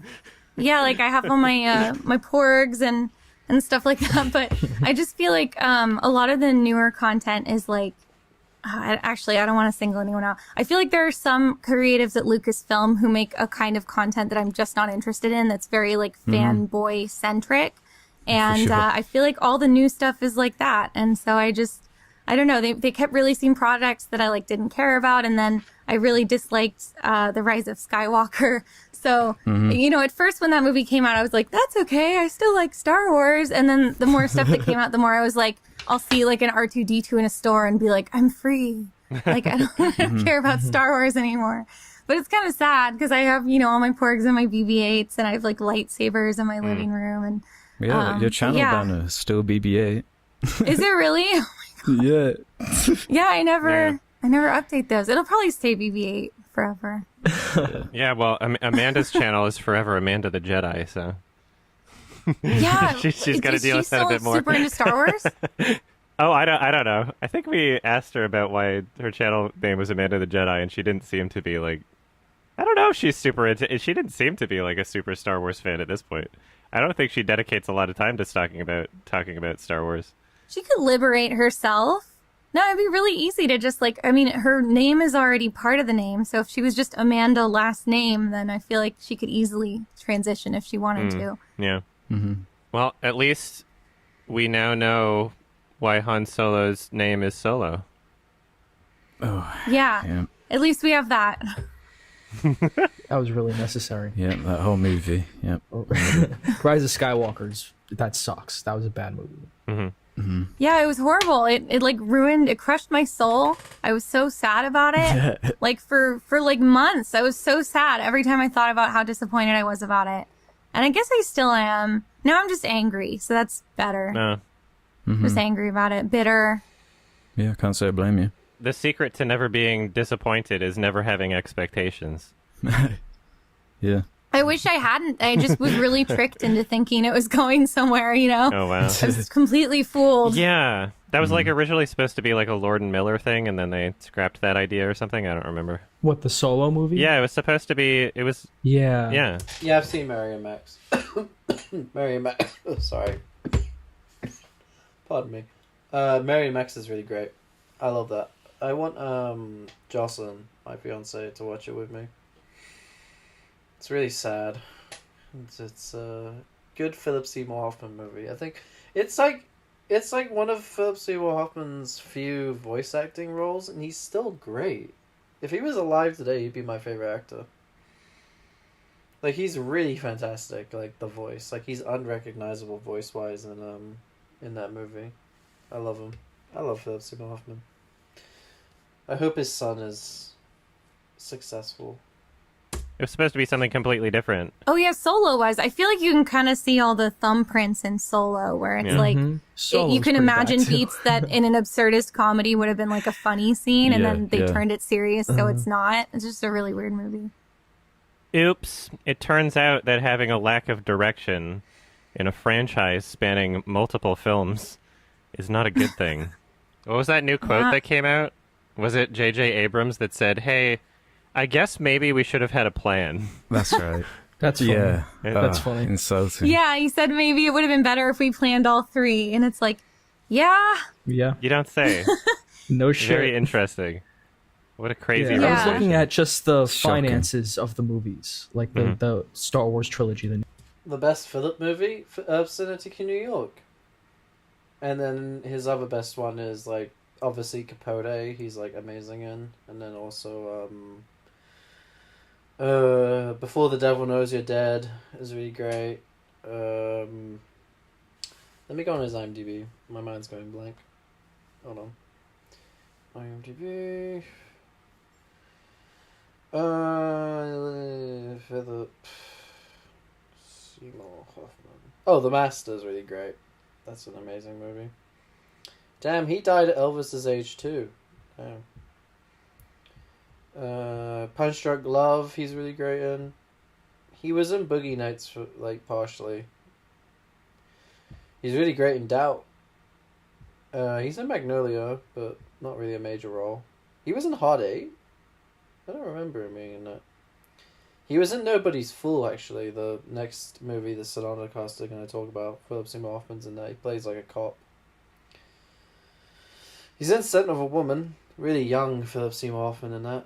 Yeah, like I have all my my porgs and stuff like that. But I just feel like a lot of the newer content is like. Actually, I don't want to single anyone out. I feel like there are some creatives at Lucasfilm who make a kind of content that I'm just not interested in. That's very like fanboy centric, and sure. I feel like all the new stuff is like that. And so I don't know. They kept releasing products that I like didn't care about, and then I really disliked the Rise of Skywalker. So you know, at first when that movie came out, I was like, "That's okay. I still like Star Wars." And then the more stuff that came out, the more I was like, I'll see like an R2-D2 in a store and be like, I'm free. Like I don't care about Star Wars anymore. But it's kind of sad because I have, you know, all my porgs and my BB-8s and I have like lightsabers in my living room. And Yeah, your channel banner is still BB-8. is it really? Yeah. Yeah, I never update those. It'll probably stay BB-8 forever. Yeah, well, Amanda's channel is forever Amanda the Jedi, so Yeah, she's got to is deal she with that a still bit more. super into Star Wars? Oh, I don't know. I think we asked her about why her channel name was Amanda the Jedi, and she didn't seem to be like. I don't know if she's super into. She didn't seem to be like a super Star Wars fan at this point. I don't think she dedicates a lot of time to talking about Star Wars. She could liberate herself. No, it'd be really easy to just like, I mean, her name is already part of the name. So if she was just Amanda last name, then I feel like she could easily transition if she wanted to. Yeah. Mm-hmm. Well, at least we now know why Han Solo's name is Solo. Oh, Yeah. yeah. At least we have that. That was really necessary. Yeah, that whole movie. Yep. Rise of Skywalker's, that sucks. That was a bad movie. Yeah, it was horrible. It like ruined, it crushed my soul. I was so sad about it. Like for like months. I was so sad every time I thought about how disappointed I was about it. And I guess I still am. Now I'm just angry, so that's better. No. Just angry about it. Bitter. Yeah, can't say I blame you. The secret to never being disappointed is never having expectations. Yeah. I wish I hadn't. I just was really tricked into thinking it was going somewhere, you know? Oh, wow. I was completely fooled. Yeah. That was like originally supposed to be like a Lord and Miller thing, and then they scrapped that idea or something. I don't remember. What, the Solo movie? Yeah, it was supposed to be. It was. Yeah. Yeah. Yeah, I've seen Mary and Max. Mary and Max. Oh, sorry. Pardon me. Mary and Max is really great. I love that. I want Jocelyn, my fiance, to watch it with me. It's really sad. It's a good Philip Seymour Hoffman movie. I think it's like one of Philip Seymour Hoffman's few voice acting roles, and he's still great. If he was alive today, he'd be my favorite actor. Like, he's really fantastic. Like, the voice, like, he's unrecognizable voice wise in that movie. I love him. I love Philip Seymour Hoffman. I hope his son is successful. It was supposed to be something completely different. Oh yeah, Solo was. I feel like you can kind of see all the thumbprints in Solo, where it's like you can imagine beats that in an absurdist comedy would have been like a funny scene, and then they turned it serious, so it's not. It's just a really weird movie. Oops! It turns out that having a lack of direction in a franchise spanning multiple films is not a good thing. What was that new quote that came out? Was it J.J. Abrams that said, "Hey, I guess maybe we should have had a plan"? That's right. That's funny. Yeah. That's funny. Insulting. Yeah, he said maybe it would have been better if we planned all three, and it's like, yeah. Yeah. You don't say. No shit. Very interesting. What a crazy I was revelation. looking at just the Shocking. finances of the movies, like the Star Wars trilogy. The best Philip movie, Synecdoche in New York. And then his other best one is, like, obviously Capote, he's, like, amazing in. And then also, Before the Devil Knows You're Dead is really great. Let me go on his IMDb. My mind's going blank. Hold on. IMDb. Philip Seymour Hoffman. Oh, The Master is really great. That's an amazing movie. Damn, he died at Elvis's age too. Damn. Punch Drunk Love, he's really great in. He was in Boogie Nights for, like, partially. He's really great in Doubt. He's in Magnolia, but not really a major role. He was in Hard 8. I don't remember him being in that. He was in Nobody's Fool, actually, the next movie the Sonata cast are going to talk about. Philip Seymour Hoffman's in that. He plays like a cop. He's in Scent of a Woman. Really young Philip Seymour Hoffman in that.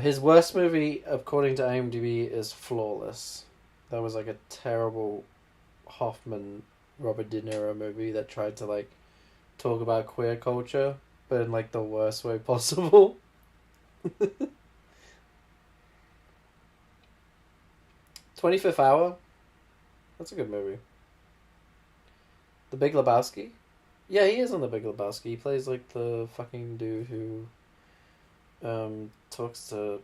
His worst movie, according to IMDb, is Flawless. That was like a terrible Hoffman, Robert De Niro movie that tried to, like, talk about queer culture, but in, like, the worst way possible. 25th Hour? That's a good movie. The Big Lebowski? Yeah, he is on The Big Lebowski. He plays, like, the fucking dude who talks to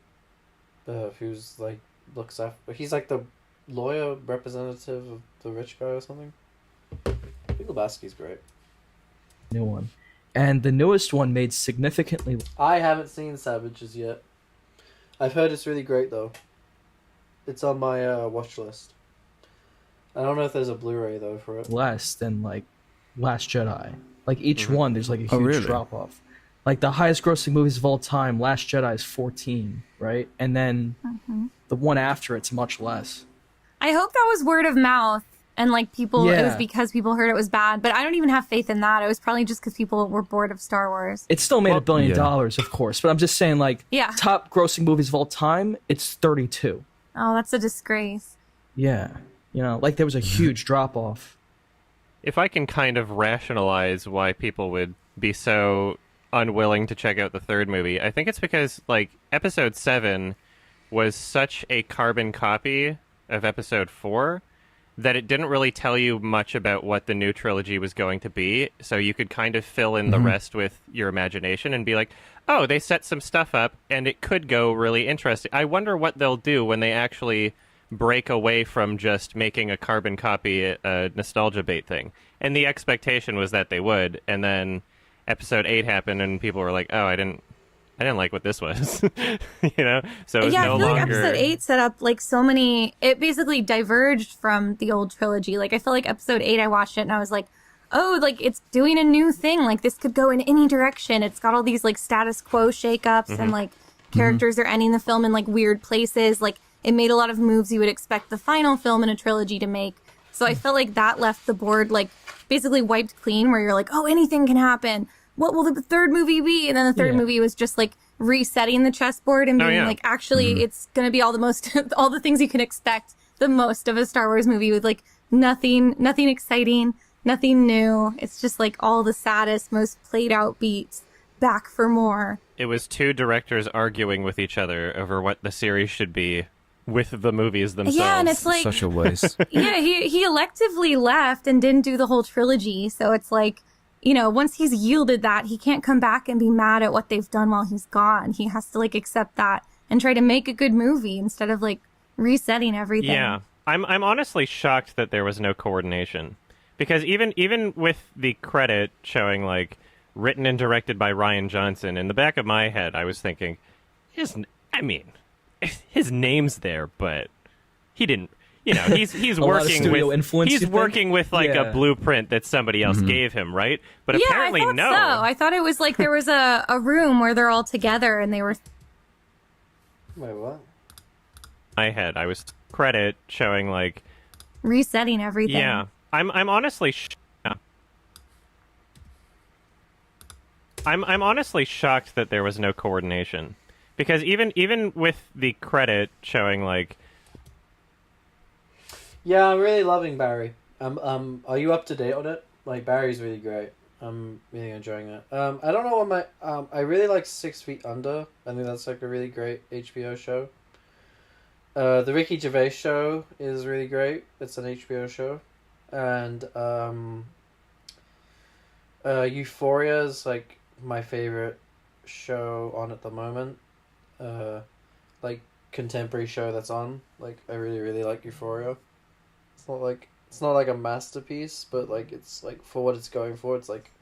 who's, like, looks after, he's like the lawyer representative of the rich guy or something. Big Lebowski's great. New one. And the newest one made significantly. I haven't seen Savages yet. I've heard it's really great though. It's on my watch list. I don't know if there's a Blu-ray though for it. Less than, like, Last Jedi. Like, each one, there's, like, a huge really? drop off. Like, the highest grossing movies of all time, Last Jedi is 14, right? And then the one after it's much less. I hope that was word of mouth, and like people, it was Yeah. because people heard it was bad. But I don't even have faith in that. It was probably just because people were bored of Star Wars. It still made $1 billion, yeah. of course. But I'm just saying, like, Yeah. top grossing movies of all time, it's 32. Oh, that's a disgrace. Yeah. You know, like, there was a huge drop off. If I can kind of rationalize why people would be so unwilling to check out the third movie, I think it's because, like, episode 7 was such a carbon copy of Episode 4 that it didn't really tell you much about what the new trilogy was going to be, so you could kind of fill in the rest with your imagination and be like, oh, they set some stuff up, and it could go really interesting. I wonder what they'll do when they actually break away from just making a carbon copy a nostalgia bait thing. And the expectation was that they would, and then Episode 8 happened, and people were like, oh, I didn't like what this was. You know? So it was yeah, no I feel longer... like episode 8 set up like so many, it basically diverged from the old trilogy. Like I feel like episode 8, I watched it and I was like, oh, like it's doing a new thing. Like this could go in any direction. It's got all these like status quo shakeups and like characters are ending the film in like weird places. Like it made a lot of moves you would expect the final film in a trilogy to make. So I felt like that left the board like basically wiped clean, where you're like, oh, anything can happen. What will the third movie be? And then the third movie was just like resetting the chessboard and being like, actually, it's going to be all the most, all the things you can expect the most of a Star Wars movie, with like nothing exciting, nothing new. It's just like all the saddest, most played out beats, back for more. It was two directors arguing with each other over what the series should be with the movies themselves. Yeah, and it's like Such a waste. yeah, he electively left and didn't do the whole trilogy. So it's like, you know, once he's yielded that, he can't come back and be mad at what they've done while he's gone. He has to like accept that and try to make a good movie instead of like resetting everything. Yeah. I'm honestly shocked that there was no coordination, because even with the credit showing like written and directed by Rian Johnson, in the back of my head I was thinking, his name's there, but he didn't. You know, he's working with like a blueprint that somebody else gave him, right? But apparently I thought no. So. I thought it was like there was a room where they're all together and they were. Wait, what? My head, I was credit showing like resetting everything. Yeah, I'm honestly. I'm honestly shocked that there was no coordination, because even with the credit showing like. Yeah, I'm really loving Barry. Are you up to date on it? Like, Barry's really great. I'm really enjoying it. I don't know what my I really like 6 Feet Under. I think that's like a really great HBO show. The Ricky Gervais show is really great. It's an HBO show, and Euphoria is like my favorite show on at the moment. Like contemporary show that's on. Like I really like Euphoria. It's not like a masterpiece, but like it's like for what it's going for, it's like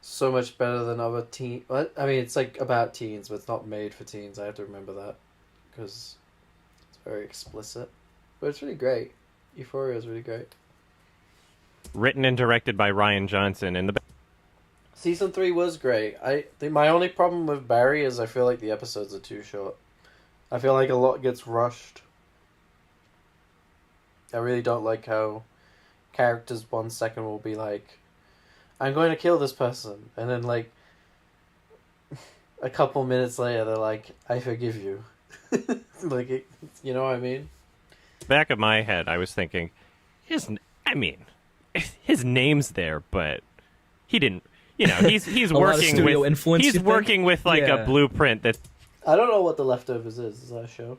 so much better than other teen. I mean, it's like about teens, but it's not made for teens. I have to remember that because it's very explicit, but it's really great. Euphoria is really great. Written and directed by Rian Johnson, in the Season 3 was great. I think my only problem with Barry is I feel like the episodes are too short. I feel like a lot gets rushed. I really don't like how characters 1 second will be like, I'm going to kill this person, and then like a couple minutes later they're like, I forgive you. Like, you know what I mean? back of my head I was thinking, his name's there, but he didn't. You know, he's working with like a blueprint that. I don't know what The Leftovers is. Is that a show?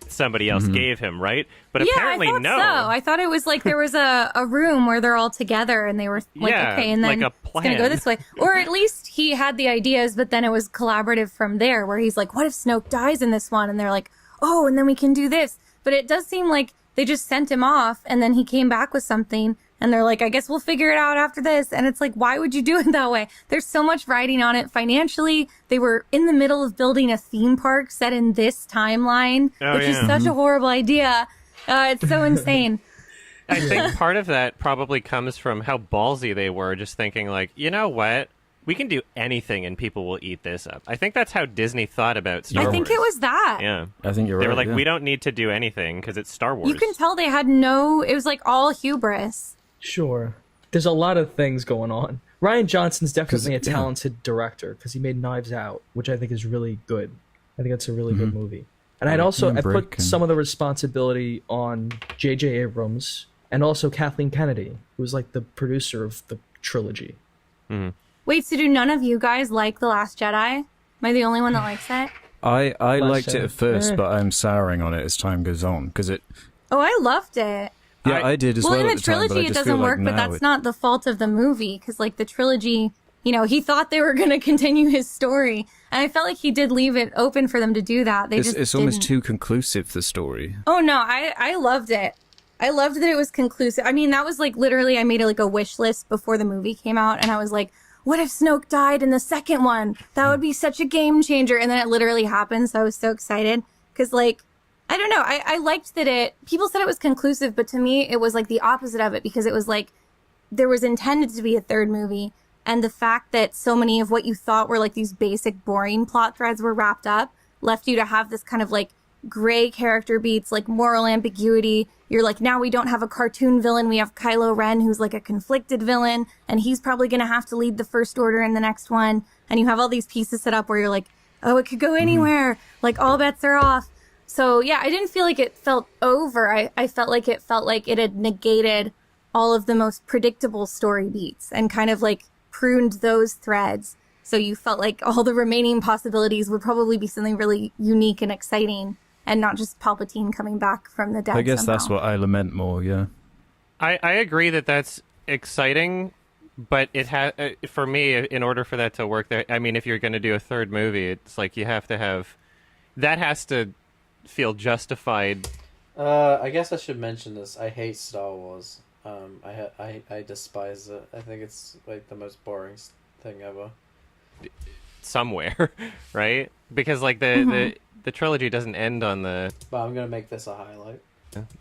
Somebody else gave him, right? But yeah, apparently I thought no. So I thought it was like there was a room where they're all together and they were like, okay, and then like a it's gonna go this way. Or at least he had the ideas, but then it was collaborative from there, where he's like, what if Snoke dies in this one? And they're like, oh, and then we can do this. But it does seem like they just sent him off, and then he came back with something, and they're like, I guess we'll figure it out after this. And it's like, why would you do it that way? There's so much riding on it. Financially, they were in the middle of building a theme park set in this timeline, which is such a horrible idea. It's so insane. I think part of that probably comes from how ballsy they were, just thinking like, you know what? We can do anything and people will eat this up. I think that's how Disney thought about Star Wars. I think it was that. Yeah. I think you're right. They were like, yeah. we don't need to do anything because it's Star Wars. You can tell they had it was like all hubris. Sure. There's a lot of things going on. Rian Johnson's definitely a talented director because he made Knives Out, which I think is really good. I think that's a really good movie. And I put some of the responsibility on J.J. Abrams and also Kathleen Kennedy, who was like the producer of the trilogy. Wait, so do none of you guys like The Last Jedi? Am I the only one that likes it? I liked it Jedi. at first, but I'm souring on it as time goes on because it. Oh, I loved it. Yeah, I did as well. Well, in at the the time, but I trilogy, it just doesn't feel work, like but now that's not the fault of the movie because, like, the trilogy, you know, he thought they were going to continue his story, and I felt like he did leave it open for them to do that. It's almost too conclusive, the story. Oh no, I loved it. I loved that it was conclusive. I mean, that was like literally I made like a wish list before the movie came out, and I was like, what if Snoke died in the second one? That would be such a game changer. And then it literally happened, so I was so excited because, like, I don't know. I liked that people said it was conclusive, but to me, it was like the opposite of it because it was like there was intended to be a third movie. And the fact that so many of what you thought were like these basic, boring plot threads were wrapped up left you to have this kind of like gray character beats, like moral ambiguity. You're like, now we don't have a cartoon villain. We have Kylo Ren, who's like a conflicted villain, and he's probably going to have to lead the First Order in the next one. And you have all these pieces set up where you're like, oh, it could go anywhere. Like all bets are off. So yeah, I didn't feel like it felt over. I felt like it had negated all of the most predictable story beats and kind of like pruned those threads. So you felt like all the remaining possibilities would probably be something really unique and exciting and not just Palpatine coming back from the dead. I guess somehow. that's what I lament more, yeah. I agree that that's exciting, but it has for me, in order for that to work, I mean, if you're going to do a third movie, it's like you have to have that has to feel justified. I guess I should mention this. I hate Star Wars. I despise it. I think it's like the most boring thing ever. Somewhere, right? Because like the trilogy doesn't end on the. But I'm gonna make this a highlight.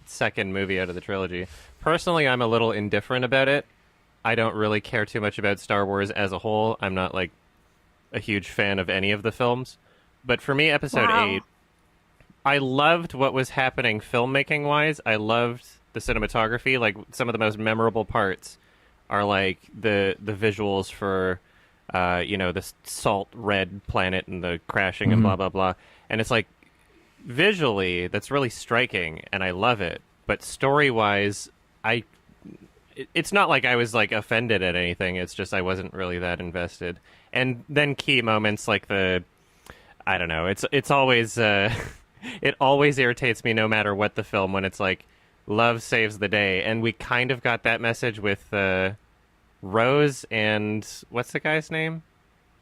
Second movie out of the trilogy. Personally, I'm a little indifferent about it. I don't really care too much about Star Wars as a whole. I'm not like a huge fan of any of the films. But for me, Episode 8, I loved what was happening filmmaking-wise. I loved the cinematography. Like, some of the most memorable parts are, like, the visuals for, the salt red planet and the crashing and blah, blah, blah. And it's, like, visually, that's really striking, and I love it. But story-wise, it's not like I was, like, offended at anything. It's just I wasn't really that invested. And then key moments like I don't know. It's always it always irritates me no matter what the film when it's like love saves the day, and we kind of got that message with Rose and what's the guy's name?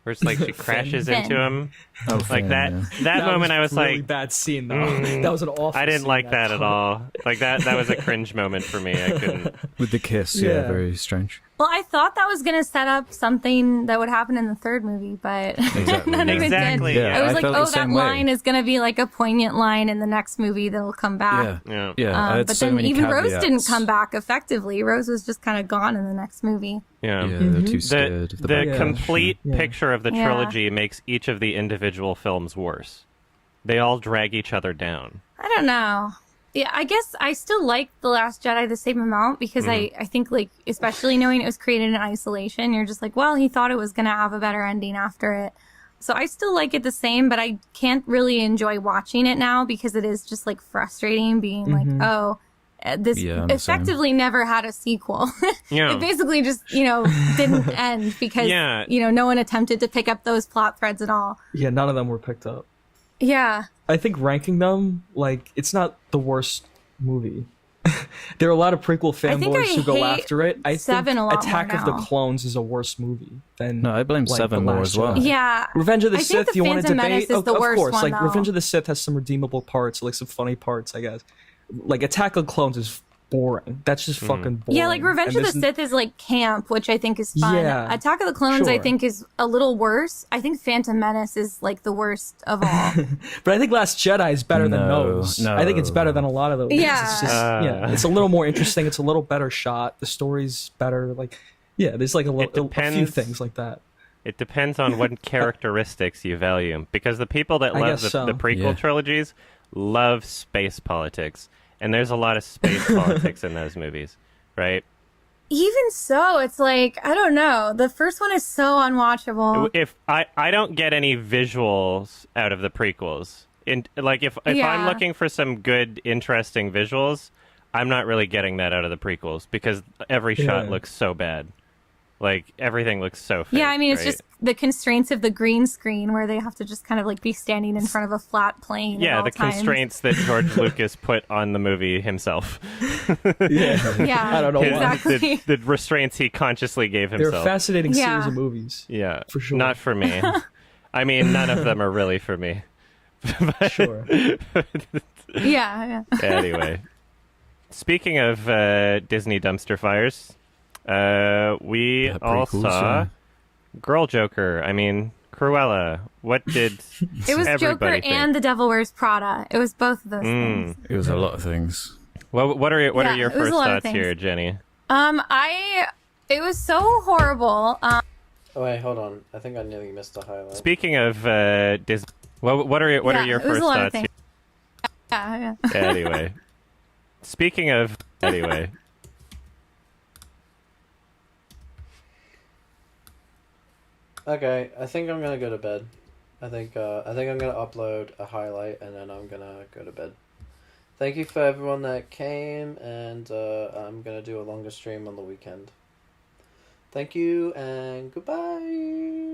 Where it's like she crashes into him. Oh, like Finn, that. yeah. That moment, I was really like, bad scene though. That was an awful. I didn't scene, like that at all. Like that was a cringe moment for me. I couldn't. With the kiss, yeah, very strange. Well, I thought that was going to set up something that would happen in the third movie, but Exactly. none of it Exactly. did. Yeah, I was I like, felt the oh, that same way. line is going to be like a poignant line in the next movie that'll come back. Yeah, I had But so then many even Rose caveats. didn't come back effectively. Rose was just kind of gone in the next movie. Yeah. Yeah, they're too scared of the backlash. complete Yeah. picture of the Yeah. trilogy makes each of the individual films worse. They all drag each other down. I don't know. Yeah, I guess I still like The Last Jedi the same amount because I think, like, especially knowing it was created in isolation, you're just like, well, he thought it was going to have a better ending after it. So I still like it the same, but I can't really enjoy watching it now because it is just, like, frustrating being like, oh, this Yeah, I'm the same. effectively never had a sequel. Yeah. It basically just, didn't end because, Yeah. no one attempted to pick up those plot threads at all. Yeah, none of them were picked up. Yeah. I think ranking them, like, it's not the worst movie. There are a lot of prequel I think fanboys I who go hate after it. I Seven think a lot Attack more of the now. Clones is a worse movie than. No, I blame like, 7 The more Last as well. Jedi. Yeah. Revenge of the I think Sith. the You want to Phantom debate? Menace is the of worst course, one, like though. Revenge of the Sith has some redeemable parts, like some funny parts, I guess. Like Attack of the Clones is boring. That's just fucking boring. Yeah, like Revenge And of the there's Sith is like camp, which I think is fun. Yeah, Attack of the Clones, I sure. think, is a little worse. I think Phantom Menace is like the worst of all. But I think Last Jedi is better than No, those. no. I think it's better than a lot of those. Yeah. It's just, it's a little more interesting. It's a little better shot. The story's better. Like, yeah, there's like a few depends. things like that. It depends on what characteristics you value. Because the people that I love guess the so. prequel Yeah. trilogies love space politics. And there's a lot of space politics in those movies, right? Even so, it's like, I don't know. The first one is so unwatchable. If I don't get any visuals out of the prequels. If I'm Yeah. looking for some good, interesting visuals, I'm not really getting that out of the prequels because every shot Yeah. looks so bad. Like everything looks so fake. Yeah, I mean, it's right? just the constraints of the green screen where they have to just kind of like be standing in front of a flat plane. Yeah, at all the times. constraints that George Lucas put on the movie himself. Yeah, I don't know why. exactly. The restraints he consciously gave They're himself. a fascinating Yeah. series of movies. Yeah, For sure. Not for me. I mean, none of them are really for me. Sure. Yeah. Anyway, speaking of Disney dumpster fires, we Yeah, all prequels, saw yeah. Girl Joker. I mean, Cruella. What did It was Joker everybody think? and The Devil Wears Prada. It was both of those things. It was a lot of things. Well, what are Yeah, your it was a first lot of thoughts things. here, Jenny? It was so horrible. Oh wait, hold on. I think I nearly missed a highlight. Speaking of Disney, what are your Yeah, it was first a lot of thoughts? things. Yeah. Here? Anyway, speaking of Okay, I think I'm gonna go to bed. I think I'm gonna upload a highlight and then I'm gonna go to bed. Thank you for everyone that came, and I'm gonna do a longer stream on the weekend. Thank you and goodbye.